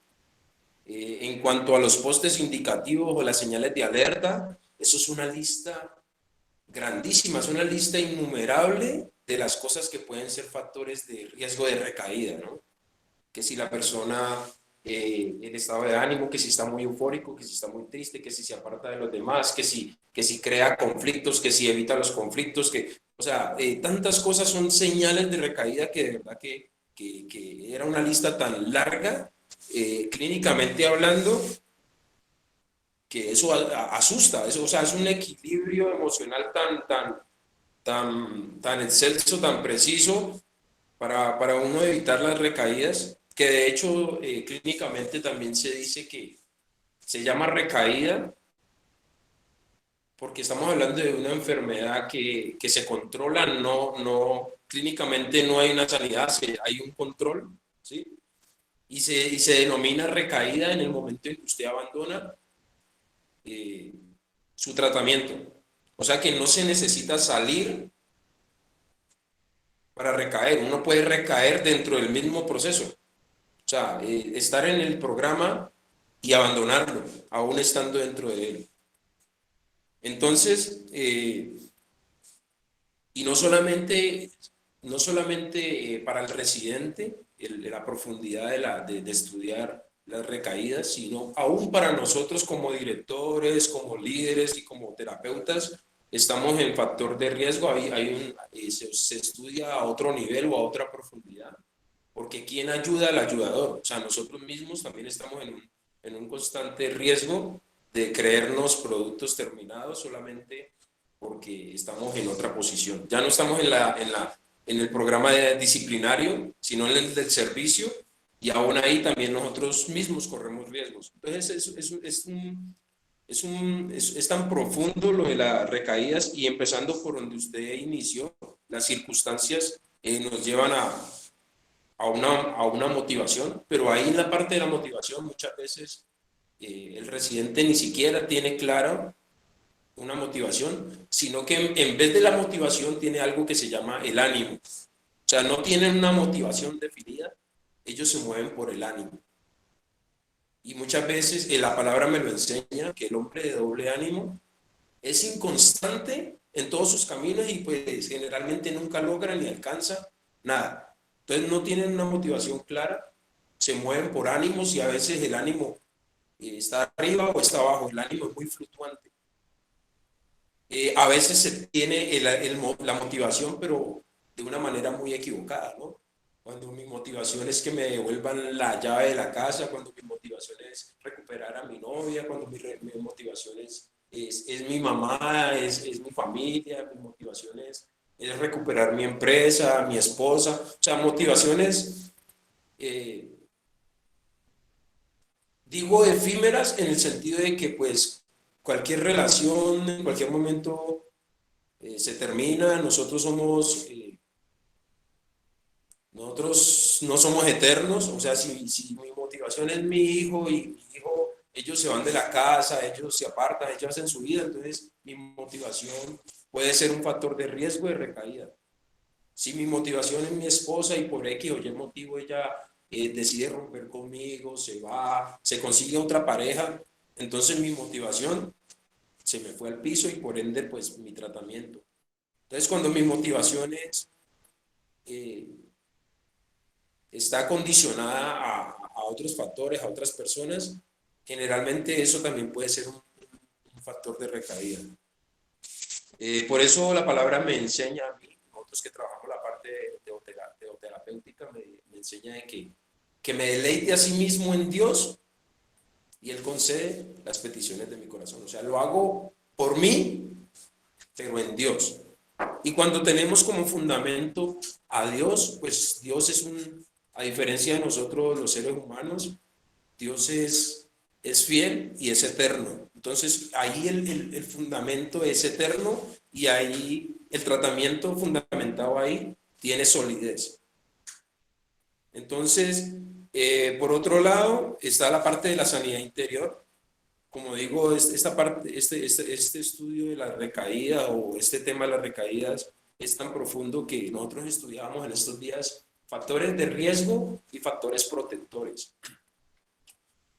en cuanto a los postes indicativos o las señales de alerta, eso es una lista grandísima, es una lista innumerable de las cosas que pueden ser factores de riesgo de recaída, ¿no? Que si la persona, el estado de ánimo, que si está muy eufórico, que si está muy triste, que si se aparta de los demás, que si crea conflictos, que si evita los conflictos, o sea, tantas cosas son señales de recaída que de verdad que era una lista tan larga, clínicamente hablando, que eso asusta, eso, o sea, es un equilibrio emocional tan excelso, tan preciso para uno evitar las recaídas, que de hecho clínicamente también se dice que se llama recaída porque estamos hablando de una enfermedad que se controla, clínicamente no hay una sanidad, hay un control, ¿sí? Y se denomina recaída en el momento en que usted abandona su tratamiento. O sea que no se necesita salir para recaer, uno puede recaer dentro del mismo proceso. O sea, estar en el programa y abandonarlo, aún estando dentro de él. Entonces, y no solamente para el residente, la profundidad de estudiar las recaídas, sino aún para nosotros como directores, como líderes y como terapeutas, estamos en factor de riesgo, se estudia a otro nivel o a otra profundidad, porque ¿quién ayuda al ayudador? O sea, nosotros mismos también estamos en un constante riesgo de creernos productos terminados solamente porque estamos en otra posición. Ya no estamos en el programa disciplinario, sino en el del servicio, y aún ahí también nosotros mismos corremos riesgos. Entonces es tan profundo lo de las recaídas, y empezando por donde usted inició, las circunstancias nos llevan a una motivación, pero ahí en la parte de la motivación muchas veces el residente ni siquiera tiene claro una motivación, sino que en vez de la motivación tiene algo que se llama el ánimo. O sea, no tienen una motivación definida, ellos se mueven por el ánimo. Y muchas veces la palabra me lo enseña, que el hombre de doble ánimo es inconstante en todos sus caminos y pues generalmente nunca logra ni alcanza nada. Entonces no tienen una motivación clara, se mueven por ánimos y a veces el ánimo está arriba o está abajo, el ánimo es muy fluctuante. A veces se tiene la motivación, pero de una manera muy equivocada, ¿no? Cuando mi motivación es que me devuelvan la llave de la casa, cuando mi motivación es recuperar a mi novia, cuando mi motivación es mi mamá, es mi familia, mi motivación es recuperar mi empresa, mi esposa, o sea, motivaciones, digo efímeras en el sentido de que pues cualquier relación en cualquier momento se termina, nosotros no somos eternos, o sea, si mi motivación es mi hijo y mi hijo, ellos se van de la casa, ellos se apartan, ellos hacen su vida, entonces mi motivación puede ser un factor de riesgo de recaída. Si mi motivación es mi esposa y por X o Y motivo ella decide romper conmigo, se va, se consigue otra pareja, entonces mi motivación se me fue al piso y por ende pues mi tratamiento. Entonces cuando mi motivación está condicionada a otros factores, a otras personas, generalmente eso también puede ser un factor de recaída. Por eso la palabra me enseña a mí, nosotros que trabajamos la parte teoterapéutica, me enseña de que me deleite a sí mismo en Dios y Él concede las peticiones de mi corazón. O sea, lo hago por mí, pero en Dios. Y cuando tenemos como fundamento a Dios, pues Dios a diferencia de nosotros los seres humanos, Dios es fiel y es eterno. Entonces ahí el fundamento es eterno y ahí el tratamiento fundamentado ahí tiene solidez. Entonces, por otro lado, está la parte de la sanidad interior, como digo, esta parte, este estudio de la recaída o este tema de las recaídas es tan profundo que nosotros estudiamos en estos días factores de riesgo y factores protectores.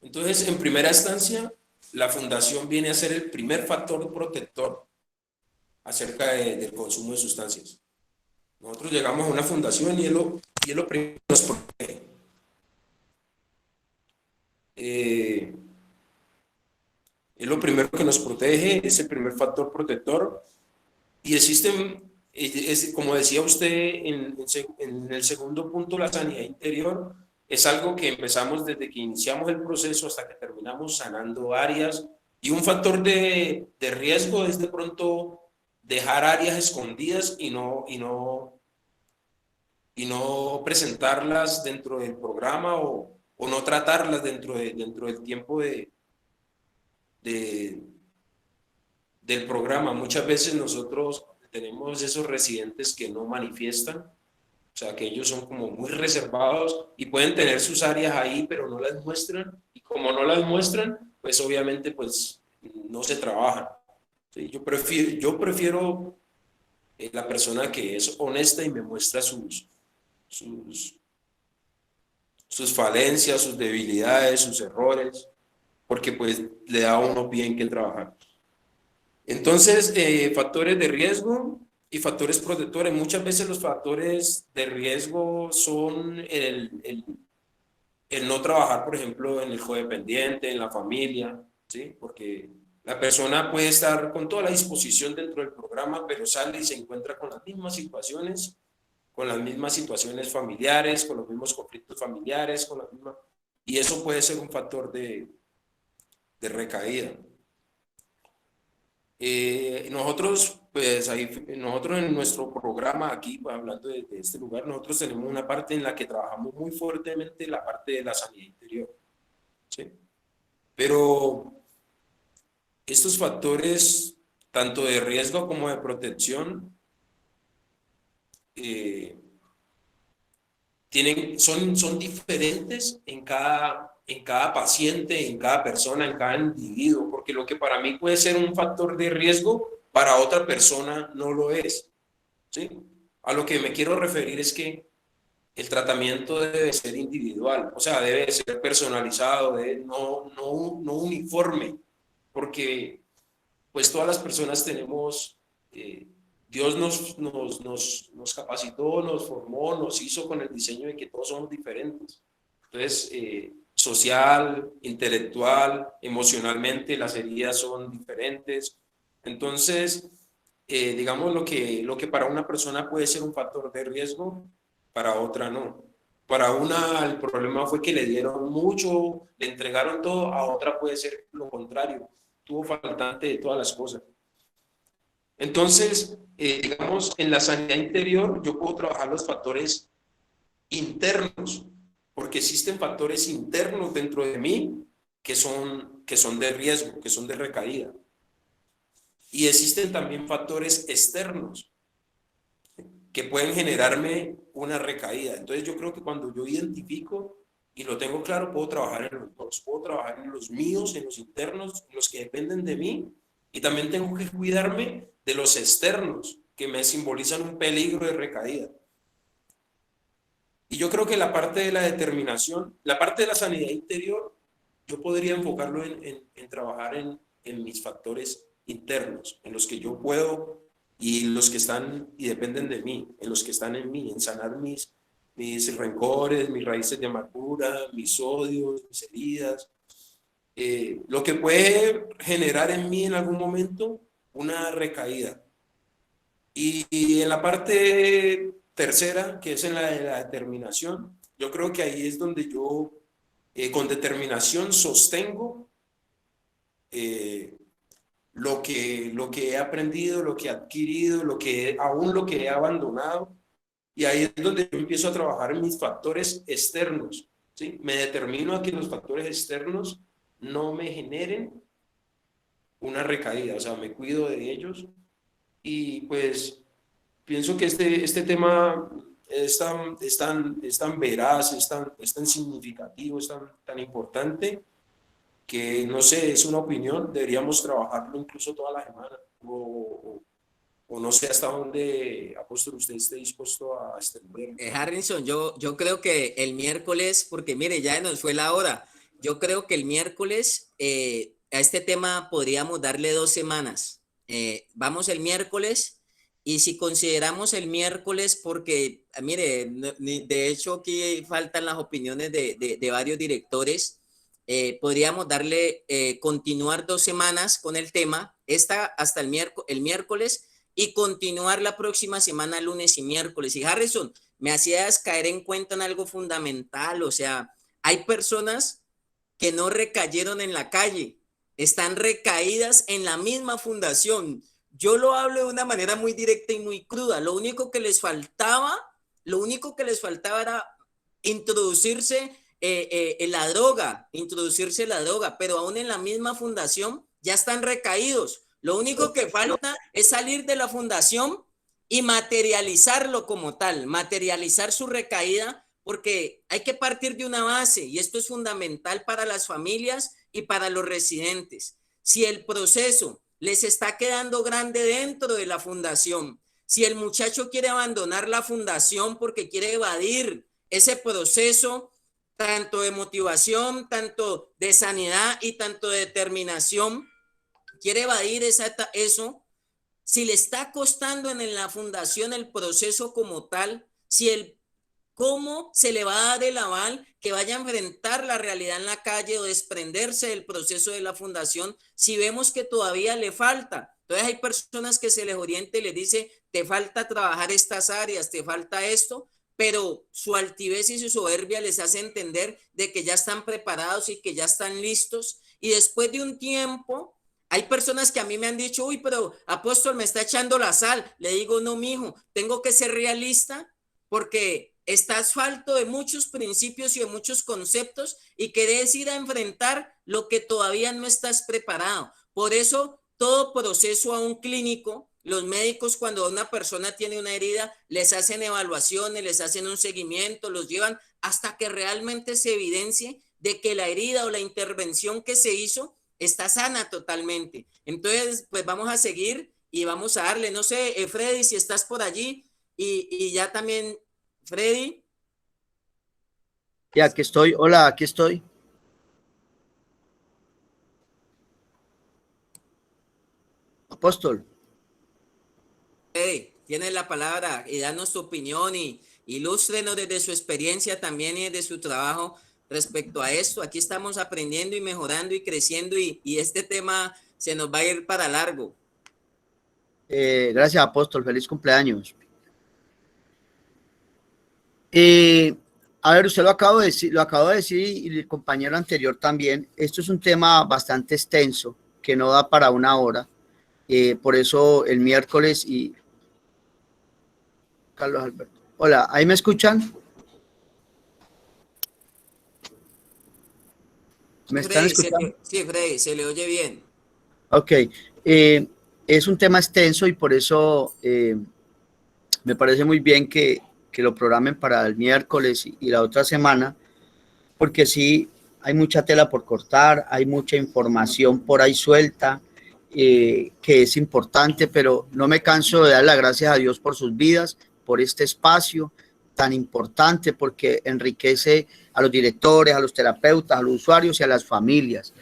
Entonces, en primera instancia, la fundación viene a ser el primer factor protector acerca del consumo de sustancias. Nosotros llegamos a una fundación y es lo primero que nos protege. Es lo primero que nos protege, es el primer factor protector. Y existen, como decía usted en el segundo punto, la sanidad interior es algo que empezamos desde que iniciamos el proceso hasta que terminamos sanando áreas. Y un factor de riesgo es de pronto dejar áreas escondidas y no presentarlas dentro del programa o no tratarlas dentro del tiempo del programa. Muchas veces nosotros tenemos esos residentes que no manifiestan, o sea, que ellos son como muy reservados y pueden tener sus áreas ahí, pero no las muestran. Y como no las muestran, pues obviamente pues no se trabaja. ¿Sí? Yo prefiero la persona que es honesta y me muestra sus falencias, sus debilidades, sus errores, porque pues le da a uno bien que trabajar. Entonces, factores de riesgo y factores protectores. Muchas veces los factores de riesgo son el no trabajar, por ejemplo, en el codependiente, en la familia, ¿sí? Porque la persona puede estar con toda la disposición dentro del programa, pero sale y se encuentra con las mismas situaciones familiares, con los mismos conflictos familiares, y eso puede ser un factor de recaída. Nosotros, pues nosotros en nuestro programa aquí, pues, hablando de este lugar, nosotros tenemos una parte en la que trabajamos muy fuertemente, la parte de la sanidad interior, ¿sí? Pero estos factores, tanto de riesgo como de protección, son diferentes en cada paciente, en cada persona, en cada individuo, porque lo que para mí puede ser un factor de riesgo, para otra persona no lo es, ¿sí? A lo que me quiero referir es que el tratamiento debe ser individual, o sea, debe ser personalizado, no uniforme, porque pues todas las personas tenemos, Dios nos capacitó, nos formó, nos hizo con el diseño de que todos somos diferentes. Entonces, social, intelectual, emocionalmente, las heridas son diferentes. Entonces, digamos, lo que para una persona puede ser un factor de riesgo, para otra no. Para una el problema fue que le dieron mucho, le entregaron todo, a otra puede ser lo contrario, tuvo faltante de todas las cosas. Entonces, digamos, en la sanidad interior yo puedo trabajar los factores internos, porque existen factores internos dentro de mí que son de riesgo, que son de recaída. Y existen también factores externos que pueden generarme una recaída. Entonces yo creo que cuando yo identifico y lo tengo claro, puedo trabajar en los dos. Puedo trabajar en los míos, en los internos, en los que dependen de mí. Y también tengo que cuidarme de los externos, que me simbolizan un peligro de recaída. Y yo creo que la parte de la determinación, la parte de la sanidad interior, yo podría enfocarlo en trabajar en mis factores internos, en los que yo puedo y los que están y dependen de mí, en los que están en mí, en sanar mis rencores, mis raíces de amargura, mis odios, mis heridas, lo que puede generar en mí en algún momento una recaída. Y en la parte tercera, que es en la de la determinación, yo creo que ahí es donde yo con determinación sostengo lo que he aprendido, lo que he adquirido, aún lo que he abandonado. Y ahí es donde yo empiezo a trabajar en mis factores externos, ¿sí? Me determino a que los factores externos no me generen una recaída, o sea, me cuido de ellos. Y pues pienso que este tema es tan veraz, es tan significativo, es tan importante, que no sé, es una opinión, deberíamos trabajarlo incluso toda la semana, o no sé hasta dónde, apóstol, usted esté dispuesto a extender. Harrison, yo creo que el miércoles, porque mire, ya nos fue la hora, yo creo que el miércoles a este tema podríamos darle 2 semanas. Vamos el miércoles y si consideramos el miércoles, porque mire, de hecho aquí faltan las opiniones de varios directores, podríamos darle, continuar 2 semanas con el tema, esta hasta el miércoles y continuar la próxima semana, lunes y miércoles. Y Harrison, me hacías caer en cuenta en algo fundamental, o sea, hay personas que no recayeron en la calle, están recaídas en la misma fundación. Yo lo hablo de una manera muy directa y muy cruda. Lo único que les faltaba era introducirse introducirse la droga, pero aún en la misma fundación ya están recaídos. Lo único que falta es salir de la fundación y materializarlo como tal, materializar su recaída, porque hay que partir de una base y esto es fundamental para las familias y para los residentes. Si el proceso les está quedando grande dentro de la fundación, si el muchacho quiere abandonar la fundación porque quiere evadir ese proceso, tanto de motivación, tanto de sanidad y tanto de determinación, quiere evadir eso, si le está costando en la fundación el proceso como tal, cómo se le va a dar el aval que vaya a enfrentar la realidad en la calle o desprenderse del proceso de la fundación si vemos que todavía le falta. Entonces hay personas que se les orienta y les dice, te falta trabajar estas áreas, te falta esto, pero su altivez y su soberbia les hace entender de que ya están preparados y que ya están listos. Y después de un tiempo, hay personas que a mí me han dicho, uy, pero apóstol, me está echando la sal. Le digo, no, mijo, tengo que ser realista porque estás falto de muchos principios y de muchos conceptos y querés ir a enfrentar lo que todavía no estás preparado. Por eso, todo proceso a un clínico, los médicos cuando una persona tiene una herida, les hacen evaluaciones, les hacen un seguimiento, los llevan hasta que realmente se evidencie de que la herida o la intervención que se hizo está sana totalmente. Entonces, pues vamos a seguir y vamos a darle, no sé, Freddy, si estás por allí y ya también, Freddy. Ya, aquí estoy. Hola, aquí estoy. Apóstol. Freddy, tienes la palabra y danos tu opinión y ilústrenos desde su experiencia también y desde su trabajo respecto a esto. Aquí estamos aprendiendo y mejorando y creciendo y este tema se nos va a ir para largo. Gracias, Apóstol. Feliz cumpleaños. A ver, usted lo acabo de decir y el compañero anterior también. Esto es un tema bastante extenso que no da para una hora. Por eso el miércoles y Carlos Alberto. Hola, ¿ahí me escuchan? ¿Me están escuchando? Sí, Freddy, se le oye bien. Ok, es un tema extenso y por eso me parece muy bien que lo programen para el miércoles y la otra semana, porque sí, hay mucha tela por cortar, hay mucha información por ahí suelta, que es importante, pero no me canso de dar las gracias a Dios por sus vidas, por este espacio tan importante, porque enriquece a los directores, a los terapeutas, a los usuarios y a las familias.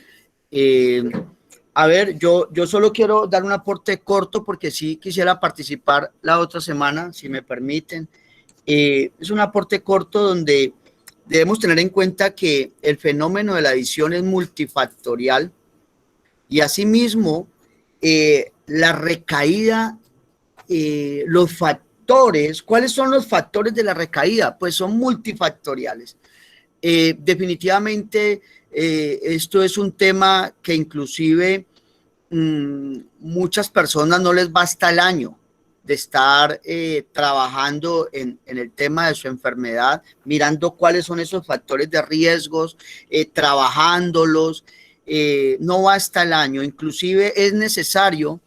A ver, yo solo quiero dar un aporte corto porque sí quisiera participar la otra semana, si me permiten. Es un aporte corto donde debemos tener en cuenta que el fenómeno de la adicción es multifactorial y asimismo la recaída, los factores, ¿cuáles son los factores de la recaída? Pues son multifactoriales. Definitivamente esto es un tema que inclusive muchas personas no les basta el año de estar trabajando en el tema de su enfermedad, mirando cuáles son esos factores de riesgos, trabajándolos, no basta el año, inclusive es necesario,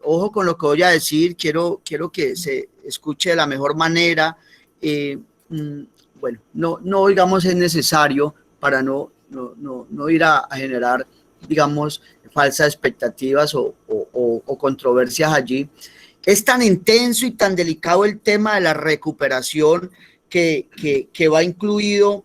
ojo con lo que voy a decir, quiero que se escuche de la mejor manera, bueno, no digamos es necesario para no no ir a generar, digamos, falsas expectativas o controversias allí. Es tan intenso y tan delicado el tema de la recuperación que va incluido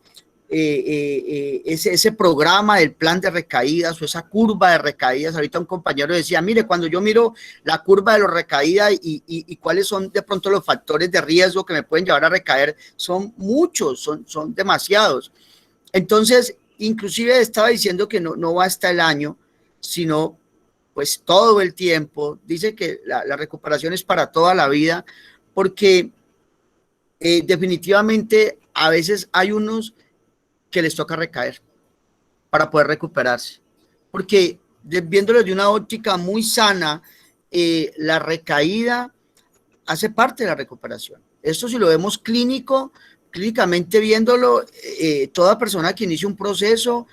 ese programa del plan de recaídas o esa curva de recaídas. Ahorita un compañero decía, mire, cuando yo miro la curva de los recaídas y cuáles son de pronto los factores de riesgo que me pueden llevar a recaer, son muchos, son demasiados. Entonces, inclusive estaba diciendo que no basta el año, sino pues todo el tiempo. Dice que la recuperación es para toda la vida, porque definitivamente a veces hay unos que les toca recaer para poder recuperarse, porque viéndolo de una óptica muy sana, la recaída hace parte de la recuperación. Esto, si lo vemos clínicamente viéndolo, toda persona que inicia un proceso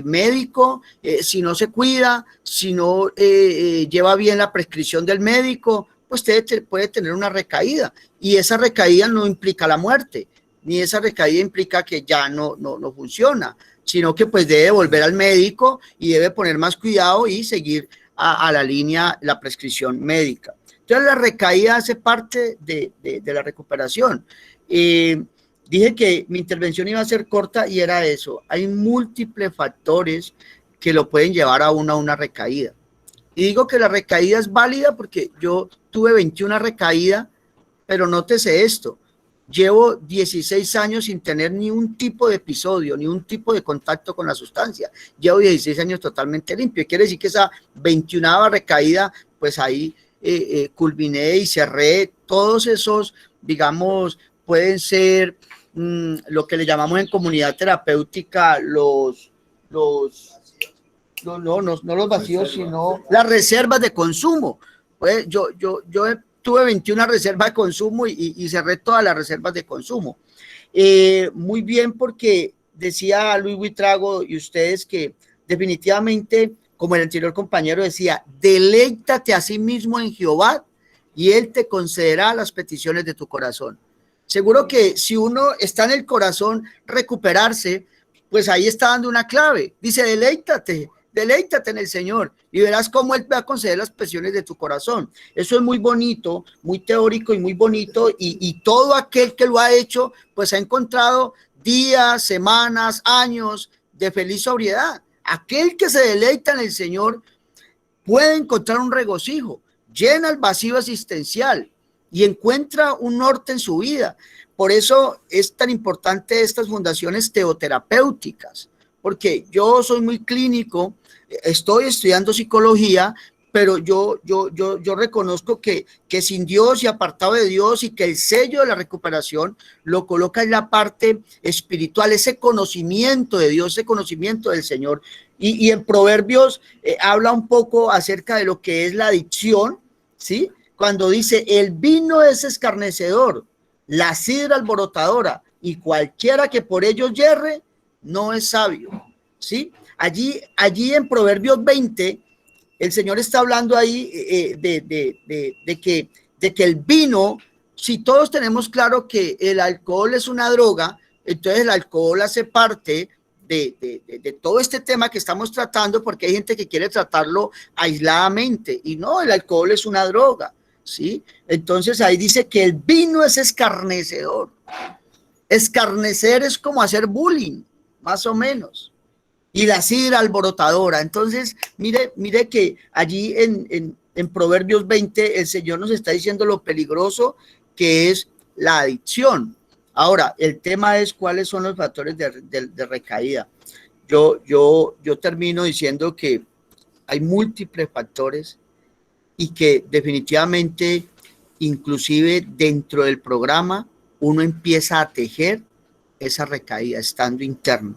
médico, si no se cuida, si no lleva bien la prescripción del médico, pues puede tener una recaída, y esa recaída no implica la muerte, ni esa recaída implica que ya no funciona, sino que pues debe volver al médico y debe poner más cuidado y seguir a la línea la prescripción médica. Entonces la recaída hace parte de la recuperación. Dije que mi intervención iba a ser corta y era eso. Hay múltiples factores que lo pueden llevar a una recaída. Y digo que la recaída es válida porque yo tuve 21 recaídas, pero nótese esto. Llevo 16 años sin tener ni un tipo de episodio, ni un tipo de contacto con la sustancia. Llevo 16 años totalmente limpio. Quiere decir que esa 21ª recaída, pues ahí culminé y cerré todos esos, digamos, pueden ser lo que le llamamos en comunidad terapéutica no los vacíos, sino las reservas de consumo. Pues yo tuve 21 reservas de consumo y cerré todas las reservas de consumo. Muy bien, porque decía Luis Buitrago y ustedes que definitivamente, como el anterior compañero decía, deleítate a sí mismo en Jehová y Él te concederá las peticiones de tu corazón. Seguro que si uno está en el corazón, recuperarse, pues ahí está dando una clave. Dice, deleítate en el Señor y verás cómo Él va a conceder las peticiones de tu corazón. Eso es muy bonito, muy teórico y muy bonito, y todo aquel que lo ha hecho, pues ha encontrado días, semanas, años de feliz sobriedad. Aquel que se deleita en el Señor puede encontrar un regocijo, llena el vacío existencial y encuentra un norte en su vida. Por eso es tan importante estas fundaciones teoterapéuticas, porque yo soy muy clínico, estoy estudiando psicología, pero yo reconozco que sin Dios y apartado de Dios, y que el sello de la recuperación lo coloca en la parte espiritual, ese conocimiento de Dios, ese conocimiento del Señor. Y en Proverbios habla un poco acerca de lo que es la adicción, ¿sí? Cuando dice, el vino es escarnecedor, la sidra alborotadora, y cualquiera que por ellos yerre, no es sabio, ¿sí? Allí en Proverbios 20, el Señor está hablando ahí de que el vino, si todos tenemos claro que el alcohol es una droga, entonces el alcohol hace parte de todo este tema que estamos tratando, porque hay gente que quiere tratarlo aisladamente, y no, el alcohol es una droga, ¿sí? Entonces ahí dice que el vino es escarnecedor. Escarnecer es como hacer bullying, más o menos. Y la sidra alborotadora. Entonces, mire que allí en Proverbios 20 el Señor nos está diciendo lo peligroso que es la adicción. Ahora, el tema es cuáles son los factores de recaída. Yo termino diciendo que hay múltiples factores y que definitivamente, inclusive dentro del programa, uno empieza a tejer esa recaída estando interno.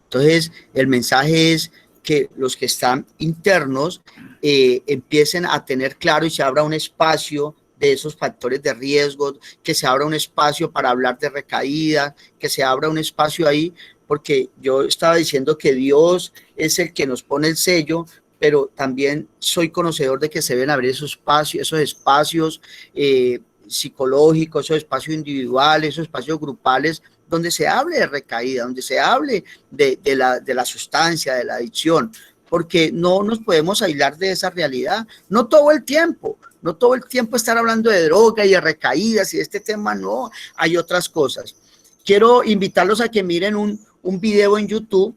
Entonces, el mensaje es que los que están internos empiecen a tener claro y se abra un espacio de esos factores de riesgo, que se abra un espacio para hablar de recaída, que se abra un espacio ahí, porque yo estaba diciendo que Dios es el que nos pone el sello, pero también soy conocedor de que se deben abrir esos espacios psicológicos, esos espacios individuales, esos espacios grupales, donde se hable de recaída, donde se hable de la sustancia, de la adicción, porque no nos podemos aislar de esa realidad, no todo el tiempo estar hablando de droga y de recaídas y de este tema, no, hay otras cosas. Quiero invitarlos a que miren un video en YouTube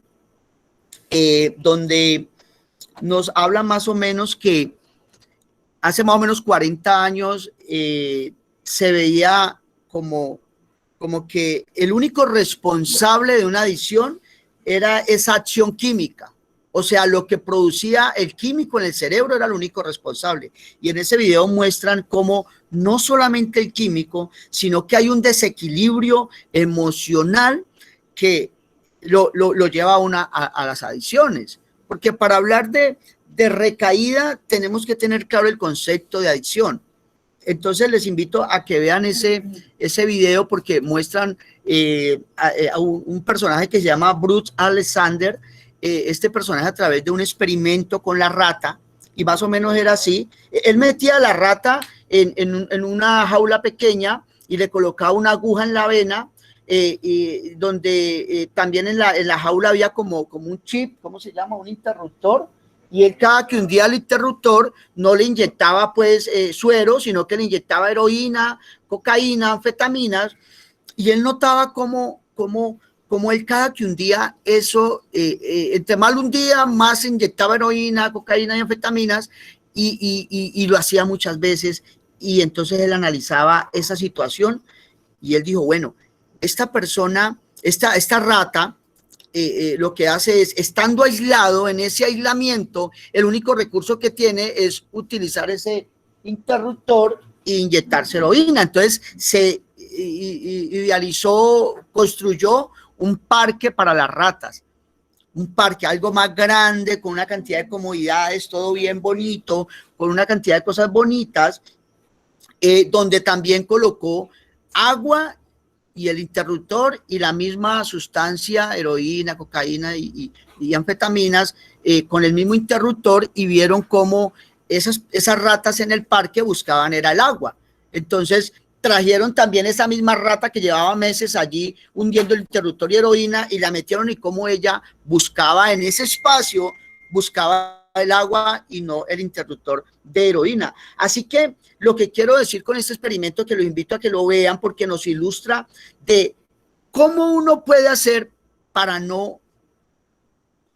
donde nos habla más o menos que hace más o menos 40 años se veía como que el único responsable de una adicción era esa acción química. O sea, lo que producía el químico en el cerebro era el único responsable. Y en ese video muestran cómo no solamente el químico, sino que hay un desequilibrio emocional que lo lleva a las adicciones. Porque para hablar de recaída tenemos que tener claro el concepto de adicción. Entonces les invito a que vean ese video porque muestran a un personaje que se llama Bruce Alexander. Este personaje a través de un experimento con la rata, y más o menos era así, él metía a la rata en una jaula pequeña y le colocaba una aguja en la vena, donde también en la jaula había como un chip, ¿cómo se llama? Un interruptor, y él cada que hundía el interruptor no le inyectaba pues suero, sino que le inyectaba heroína, cocaína, anfetaminas, y él notaba cómo él cada que hundía eso, entre más un día, más inyectaba heroína, cocaína y anfetaminas, y lo hacía muchas veces, y entonces él analizaba esa situación, y él dijo, bueno, esta persona, esta rata, lo que hace es, estando aislado, en ese aislamiento, el único recurso que tiene es utilizar ese interruptor e inyectarse heroína. Entonces se idealizó, construyó un parque para las ratas, un parque, algo más grande, con una cantidad de comodidades, todo bien bonito, con una cantidad de cosas bonitas, donde también colocó agua y el interruptor y la misma sustancia, heroína, cocaína y anfetaminas, con el mismo interruptor, y vieron cómo esas ratas en el parque buscaban era el agua. Entonces trajeron también esa misma rata que llevaba meses allí hundiendo el interruptor y heroína, y la metieron, y cómo ella buscaba en ese espacio, buscaba el agua y no el interruptor de heroína. Así que lo que quiero decir con este experimento, que los invito a que lo vean porque nos ilustra de cómo uno puede hacer para no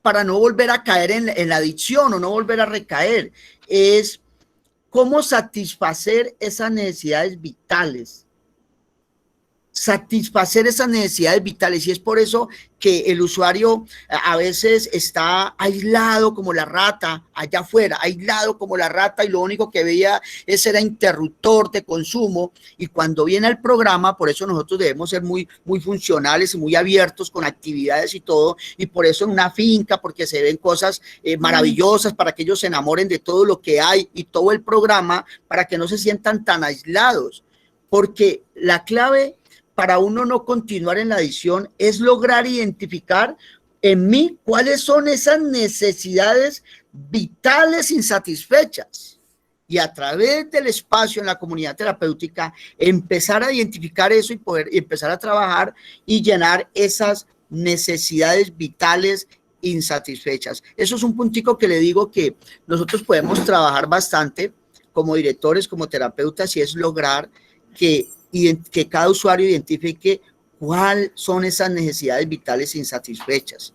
volver a caer en la adicción o no volver a recaer, es cómo satisfacer esas necesidades vitales. Satisfacer esas necesidades vitales, y es por eso que el usuario a veces está aislado como la rata allá afuera, aislado como la rata, y lo único que veía ese era interruptor de consumo. Y cuando viene el programa, por eso nosotros debemos ser muy funcionales y muy abiertos con actividades y todo, y por eso en una finca, porque se ven cosas maravillosas para que ellos se enamoren de todo lo que hay y todo el programa, para que no se sientan tan aislados, porque la clave para uno no continuar en la adicción es lograr identificar en mí cuáles son esas necesidades vitales insatisfechas, y a través del espacio en la comunidad terapéutica empezar a identificar eso y poder empezar a trabajar y llenar esas necesidades vitales insatisfechas. Eso es un puntico que le digo que nosotros podemos trabajar bastante como directores, como terapeutas, y es lograr que cada usuario identifique cuáles son esas necesidades vitales insatisfechas.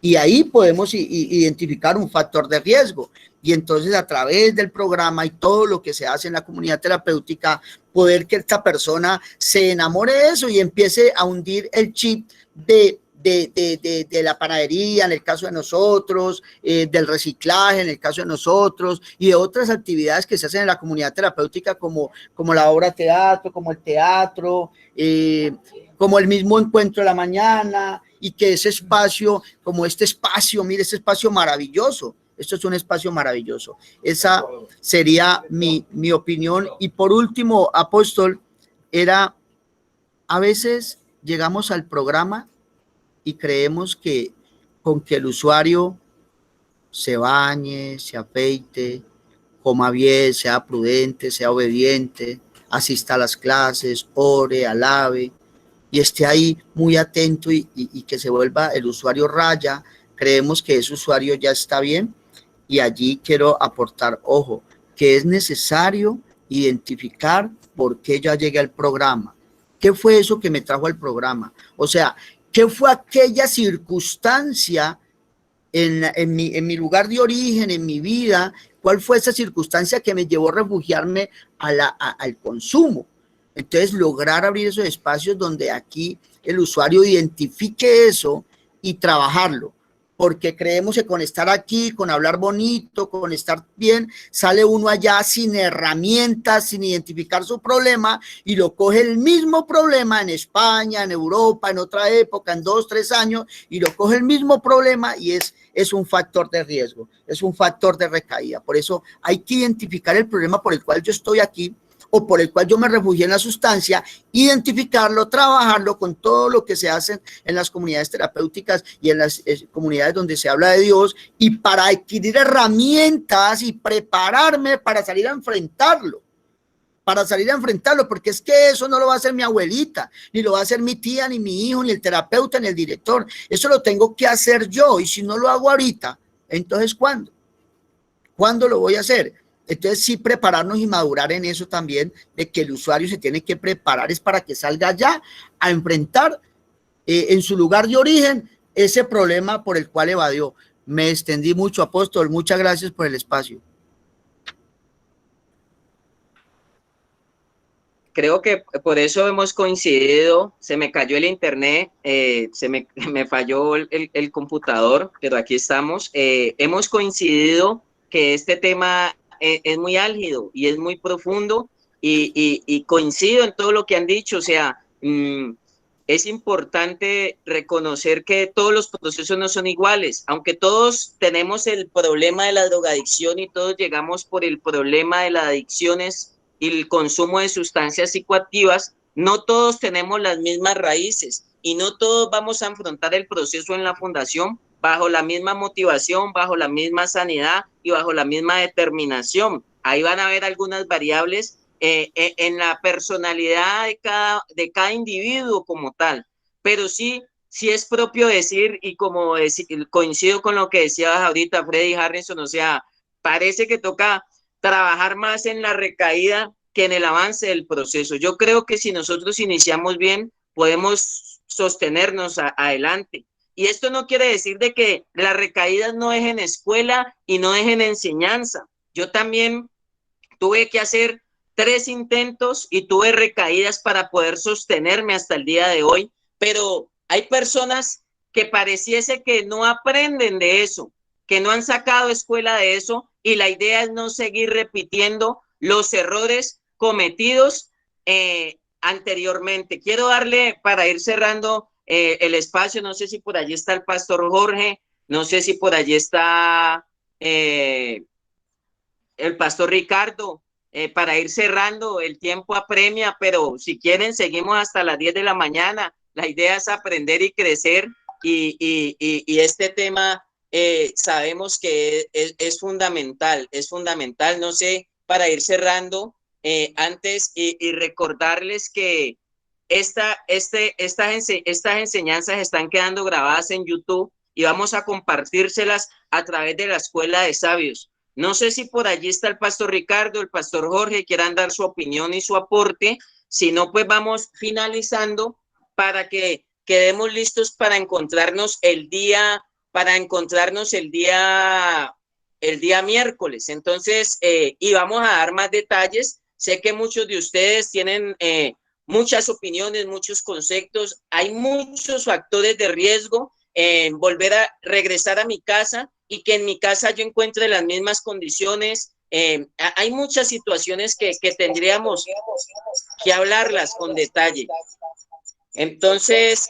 Y ahí podemos identificar un factor de riesgo. Y entonces a través del programa y todo lo que se hace en la comunidad terapéutica, poder que esta persona se enamore de eso y empiece a hundir el chip de la panadería, en el caso de nosotros, del reciclaje, en el caso de nosotros, y de otras actividades que se hacen en la comunidad terapéutica, como la obra teatro, como el teatro, como el mismo encuentro de la mañana, y que ese espacio, como este espacio, mire, este espacio maravilloso, esto es un espacio maravilloso. Esa sería mi opinión. Y por último, Apóstol, a veces llegamos al programa y creemos que con que el usuario se bañe, se afeite, coma bien, sea prudente, sea obediente, asista a las clases, ore, alabe, y esté ahí muy atento y que se vuelva el usuario raya, creemos que ese usuario ya está bien y allí quiero aportar, ojo, que es necesario identificar por qué ya llegué al programa. ¿Qué fue eso que me trajo al programa? O sea, ¿qué fue aquella circunstancia en mi lugar de origen, en mi vida? ¿Cuál fue esa circunstancia que me llevó a refugiarme al consumo? Entonces, lograr abrir esos espacios donde aquí el usuario identifique eso y trabajarlo. Porque creemos que con estar aquí, con hablar bonito, con estar bien, sale uno allá sin herramientas, sin identificar su problema y lo coge el mismo problema en España, en Europa, en otra época, en 2, 3 años, y lo coge el mismo problema y es un factor de riesgo, es un factor de recaída. Por eso hay que identificar el problema por el cual yo estoy aquí o por el cual yo me refugié en la sustancia, identificarlo, trabajarlo con todo lo que se hace en las comunidades terapéuticas y en las comunidades donde se habla de Dios, y para adquirir herramientas y prepararme para salir a enfrentarlo. Porque es que eso no lo va a hacer mi abuelita, ni lo va a hacer mi tía, ni mi hijo, ni el terapeuta, ni el director. Eso lo tengo que hacer yo, y si no lo hago ahorita, entonces ¿cuándo? ¿Cuándo lo voy a hacer? Entonces sí, prepararnos y madurar en eso también, de que el usuario se tiene que preparar es para que salga ya a enfrentar en su lugar de origen ese problema por el cual evadió. Me extendí mucho, apóstol, muchas gracias por el espacio. Creo que por eso hemos coincidido. Se me cayó el internet, me falló el computador, pero aquí estamos. Hemos coincidido que este tema es muy álgido y es muy profundo, y coincido en todo lo que han dicho. O sea, es importante reconocer que todos los procesos no son iguales, aunque todos tenemos el problema de la drogadicción y todos llegamos por el problema de las adicciones y el consumo de sustancias psicoactivas. No todos tenemos las mismas raíces y no todos vamos a afrontar el proceso en la fundación bajo la misma motivación, bajo la misma sanidad y bajo la misma determinación. Ahí van a haber algunas variables en la personalidad de cada individuo como tal, pero sí es propio decir, y como coincido con lo que decías ahorita, Freddy Harrison, o sea, parece que toca trabajar más en la recaída que en el avance del proceso. Yo creo que si nosotros iniciamos bien, podemos sostenernos adelante. Y esto no quiere decir de que las recaídas no dejen escuela y no dejen enseñanza. Yo también tuve que hacer 3 intentos y tuve recaídas para poder sostenerme hasta el día de hoy, pero hay personas que pareciese que no aprenden de eso, que no han sacado escuela de eso, y la idea es no seguir repitiendo los errores cometidos anteriormente. Quiero darle, para ir cerrando el espacio, no sé si por allí está el pastor Jorge, no sé si por allí está el pastor Ricardo, para ir cerrando. El tiempo apremia, pero si quieren seguimos hasta las 10 de la mañana. La idea es aprender y crecer, y este tema sabemos que es fundamental, no sé, para ir cerrando antes y recordarles que estas enseñanzas están quedando grabadas en YouTube y vamos a compartírselas a través de la Escuela de Sabios. No sé si por allí está el pastor Ricardo, el pastor Jorge, quieran dar su opinión y su aporte. Si no, pues vamos finalizando para que quedemos listos para encontrarnos el día miércoles. Entonces, y vamos a dar más detalles. Sé que muchos de ustedes tienen muchas opiniones, muchos conceptos. Hay muchos factores de riesgo en volver a regresar a mi casa y que en mi casa yo encuentre las mismas condiciones. Hay muchas situaciones que tendríamos que hablarlas con detalle. Entonces,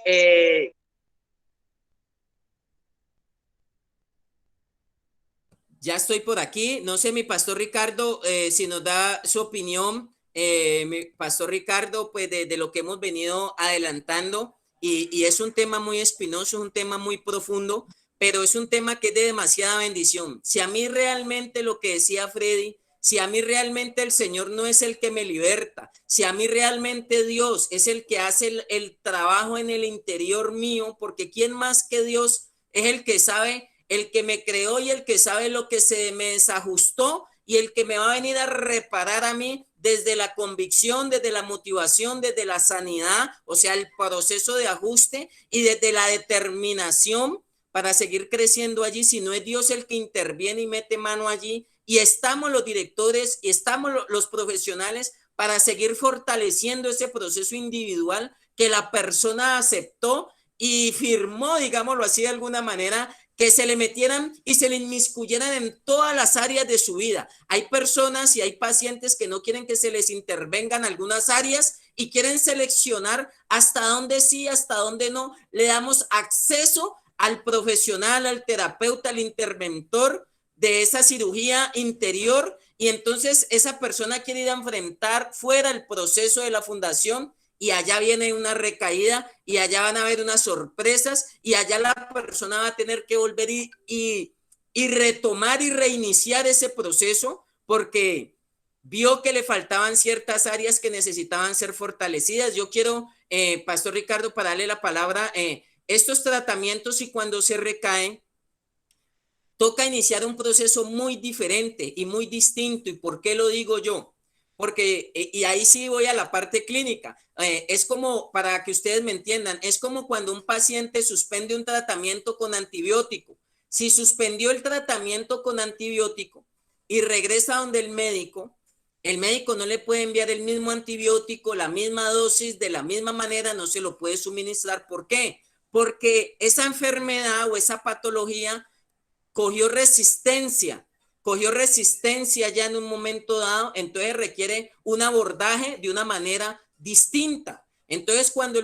ya estoy por aquí. No sé, mi pastor Ricardo, si nos da su opinión, mi pastor Ricardo, pues de lo que hemos venido adelantando, y es un tema muy espinoso, es un tema muy profundo, pero es un tema que es de demasiada bendición. Si a mí realmente lo que decía Freddy si a mí realmente el Señor no es el que me liberta, si a mí realmente Dios es el que hace el trabajo en el interior mío, porque ¿quién más que Dios es el que sabe, el que me creó y el que sabe lo que se me desajustó y el que me va a venir a reparar a mí desde la convicción, desde la motivación, desde la sanidad, o sea, el proceso de ajuste y desde la determinación para seguir creciendo allí? Si no es Dios el que interviene y mete mano allí, y estamos los directores y estamos los profesionales para seguir fortaleciendo ese proceso individual que la persona aceptó y firmó, digámoslo así de alguna manera, que se le metieran y se le inmiscuyeran en todas las áreas de su vida. Hay personas y hay pacientes que no quieren que se les intervengan algunas áreas y quieren seleccionar hasta dónde sí, hasta dónde no. Le damos acceso al profesional, al terapeuta, al interventor de esa cirugía interior, y entonces esa persona quiere ir a enfrentar fuera el proceso de la fundación, y allá viene una recaída y allá van a haber unas sorpresas y allá la persona va a tener que volver y retomar y reiniciar ese proceso porque vio que le faltaban ciertas áreas que necesitaban ser fortalecidas. Yo quiero, Pastor Ricardo, para darle la palabra, estos tratamientos, y cuando se recaen, toca iniciar un proceso muy diferente y muy distinto. ¿Y por qué lo digo yo? Porque, y ahí sí voy a la parte clínica, es como, para que ustedes me entiendan, es como cuando un paciente suspende un tratamiento con antibiótico. Si suspendió el tratamiento con antibiótico y regresa donde el médico no le puede enviar el mismo antibiótico, la misma dosis, de la misma manera, no se lo puede suministrar. ¿Por qué? Porque esa enfermedad o esa patología cogió resistencia ya en un momento dado, entonces requiere un abordaje de una manera distinta. Entonces, cuando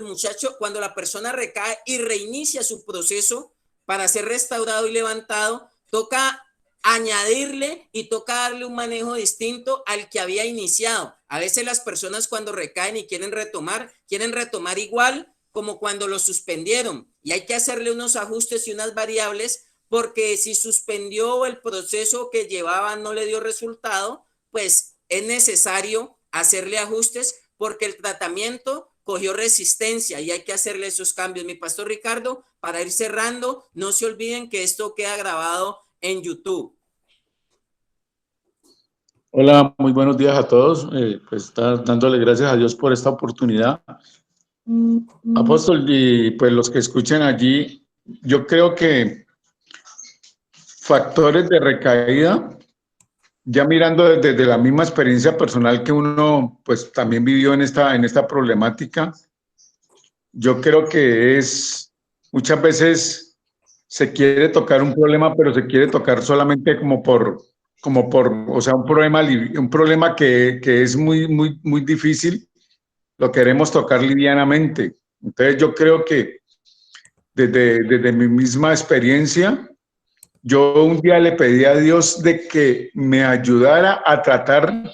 la persona recae y reinicia su proceso para ser restaurado y levantado, toca añadirle y toca darle un manejo distinto al que había iniciado. A veces las personas cuando recaen y quieren retomar igual como cuando lo suspendieron, y hay que hacerle unos ajustes y unas variables, porque si suspendió el proceso que llevaba, no le dio resultado, pues es necesario hacerle ajustes porque el tratamiento cogió resistencia y hay que hacerle esos cambios. Mi pastor Ricardo, para ir cerrando, no se olviden que esto queda grabado en YouTube. Hola, muy buenos días a todos. Pues dándole gracias a Dios por esta oportunidad. Apóstol, y pues los que escuchen allí, yo creo que factores de recaída, ya mirando desde la misma experiencia personal que uno pues también vivió en esta problemática, yo creo que es muchas veces se quiere tocar un problema, pero se quiere tocar solamente o sea, un problema que es muy difícil, lo queremos tocar livianamente. Entonces yo creo que desde mi misma experiencia, yo un día le pedí a Dios de que me ayudara a tratar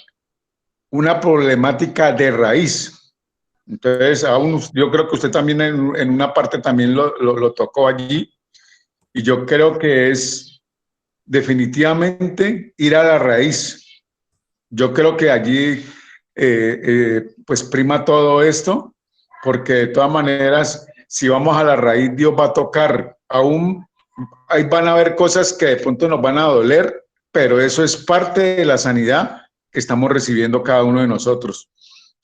una problemática de raíz. Entonces, yo creo que usted también en una parte también lo tocó allí, y yo creo que es definitivamente ir a la raíz. Yo creo que allí pues prima todo esto, porque de todas maneras, si vamos a la raíz, Dios va a tocar. Aún ahí van a haber cosas que de pronto nos van a doler, pero eso es parte de la sanidad que estamos recibiendo cada uno de nosotros.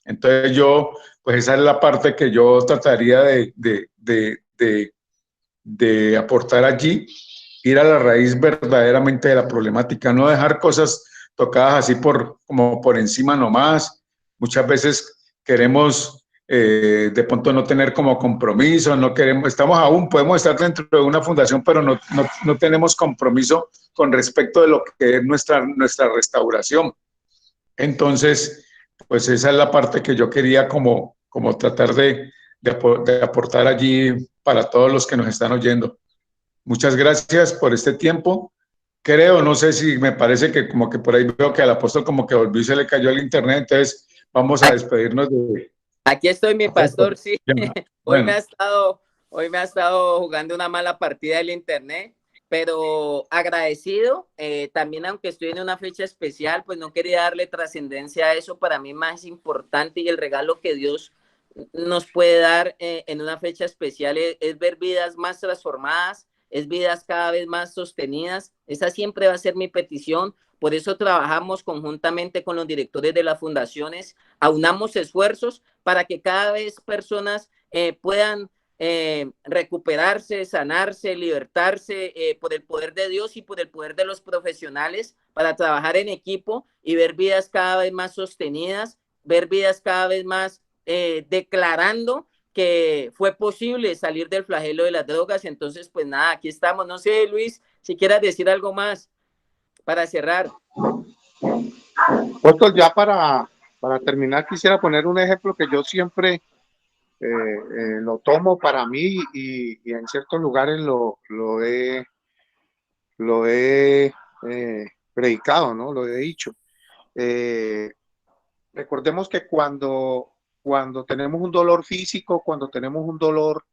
Entonces pues esa es la parte que yo trataría de aportar allí, ir a la raíz verdaderamente de la problemática, no dejar cosas tocadas así como por encima nomás. Muchas veces queremos de pronto no tener como compromiso, no queremos, podemos estar dentro de una fundación, pero no tenemos compromiso con respecto de lo que es nuestra restauración. Entonces, pues esa es la parte que yo quería como tratar de aportar allí para todos los que nos están oyendo. Muchas gracias por este tiempo. Creo, no sé si me parece que como que por ahí veo que al apóstol como que volvió y se le cayó el internet, entonces vamos a despedirnos de... Aquí estoy, mi pastor, sí. Bueno. Hoy me ha estado jugando una mala partida del internet. pero agradecido. También, aunque estoy en una fecha especial, pues no quería darle trascendencia a eso. Para mí más importante y el regalo que Dios nos puede dar en una fecha especial es ver vidas más transformadas, es vidas cada vez más sostenidas. Esa siempre va a ser mi petición. Por eso trabajamos conjuntamente con los directores de las fundaciones, aunamos esfuerzos para que cada vez personas puedan recuperarse, sanarse, libertarse por el poder de Dios y por el poder de los profesionales, para trabajar en equipo y ver vidas cada vez más sostenidas, ver vidas cada vez más declarando que fue posible salir del flagelo de las drogas. Entonces, pues nada, aquí estamos. No sé, Luis, si quieras decir algo más para cerrar. Otto, ya para terminar, quisiera poner un ejemplo que yo siempre lo tomo para mí y en ciertos lugares lo he predicado, ¿no? Lo he dicho. Recordemos que cuando tenemos un dolor físico, cuando tenemos un dolor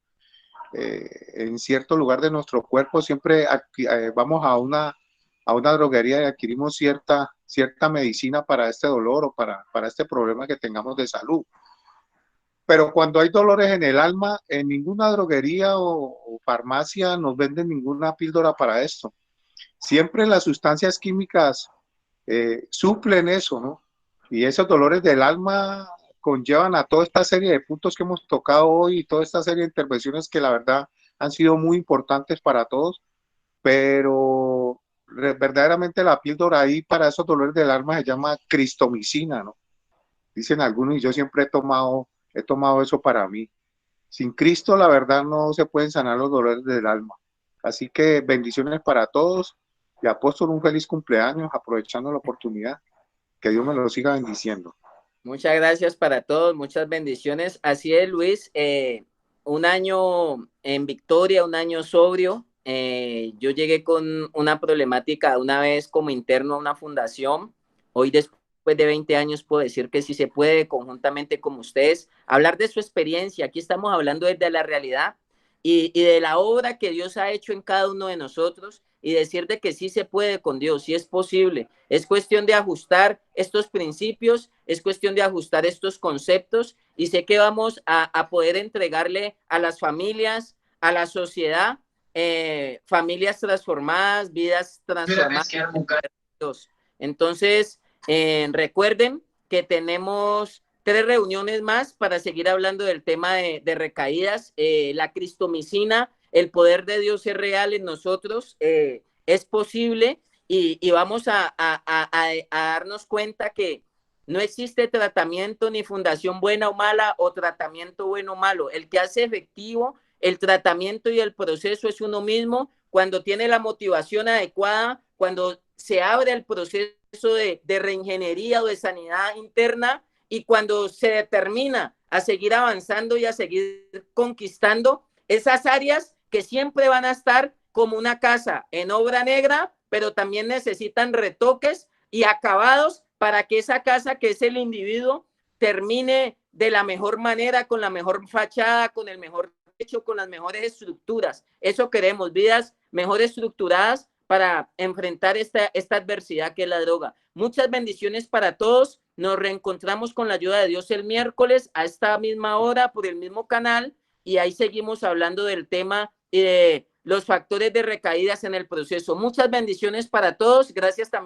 en cierto lugar de nuestro cuerpo, siempre vamos a una droguería y adquirimos cierta medicina para este dolor o para este problema que tengamos de salud. Pero cuando hay dolores en el alma, en ninguna droguería o farmacia nos venden ninguna píldora para esto. Siempre las sustancias químicas suplen eso, ¿no? Y esos dolores del alma conllevan a toda esta serie de puntos que hemos tocado hoy y toda esta serie de intervenciones que la verdad han sido muy importantes para todos, pero verdaderamente la píldora ahí para esos dolores del alma se llama cristomicina, ¿no? Dicen algunos, y yo siempre he tomado eso para mí. Sin Cristo, la verdad, no se pueden sanar los dolores del alma. Así que bendiciones para todos. Y apóstol, un feliz cumpleaños, aprovechando la oportunidad. Que Dios me lo siga bendiciendo. Muchas gracias para todos, muchas bendiciones. Así es, Luis, un año en victoria, un año sobrio. Yo llegué con una problemática una vez como interno a una fundación. Hoy, después de 20 años, puedo decir que sí se puede, conjuntamente con ustedes, hablar de su experiencia. Aquí estamos hablando desde la realidad y de la obra que Dios ha hecho en cada uno de nosotros, y decir de que sí se puede con Dios, sí es posible. Es cuestión de ajustar estos principios, es cuestión de ajustar estos conceptos, y sé que vamos a poder entregarle a las familias, a la sociedad, familias transformadas, vidas transformadas. Entonces, recuerden que tenemos 3 reuniones más para seguir hablando del tema de recaídas. La cristomicina, el poder de Dios es real en nosotros, es posible, y vamos a darnos cuenta que no existe tratamiento ni fundación buena o mala o tratamiento bueno o malo. El que hace efectivo el tratamiento y el proceso es uno mismo, cuando tiene la motivación adecuada, cuando se abre el proceso de reingeniería o de sanidad interna, y cuando se determina a seguir avanzando y a seguir conquistando esas áreas que siempre van a estar como una casa en obra negra, pero también necesitan retoques y acabados para que esa casa, que es el individuo, termine de la mejor manera, con la mejor fachada, con el mejor techo, con las mejores estructuras. Eso queremos, vidas mejor estructuradas para enfrentar esta adversidad que es la droga. Muchas bendiciones para todos. Nos reencontramos con la ayuda de Dios el miércoles a esta misma hora por el mismo canal, y ahí seguimos hablando del tema de los factores de recaídas en el proceso. Muchas bendiciones para todos. Gracias también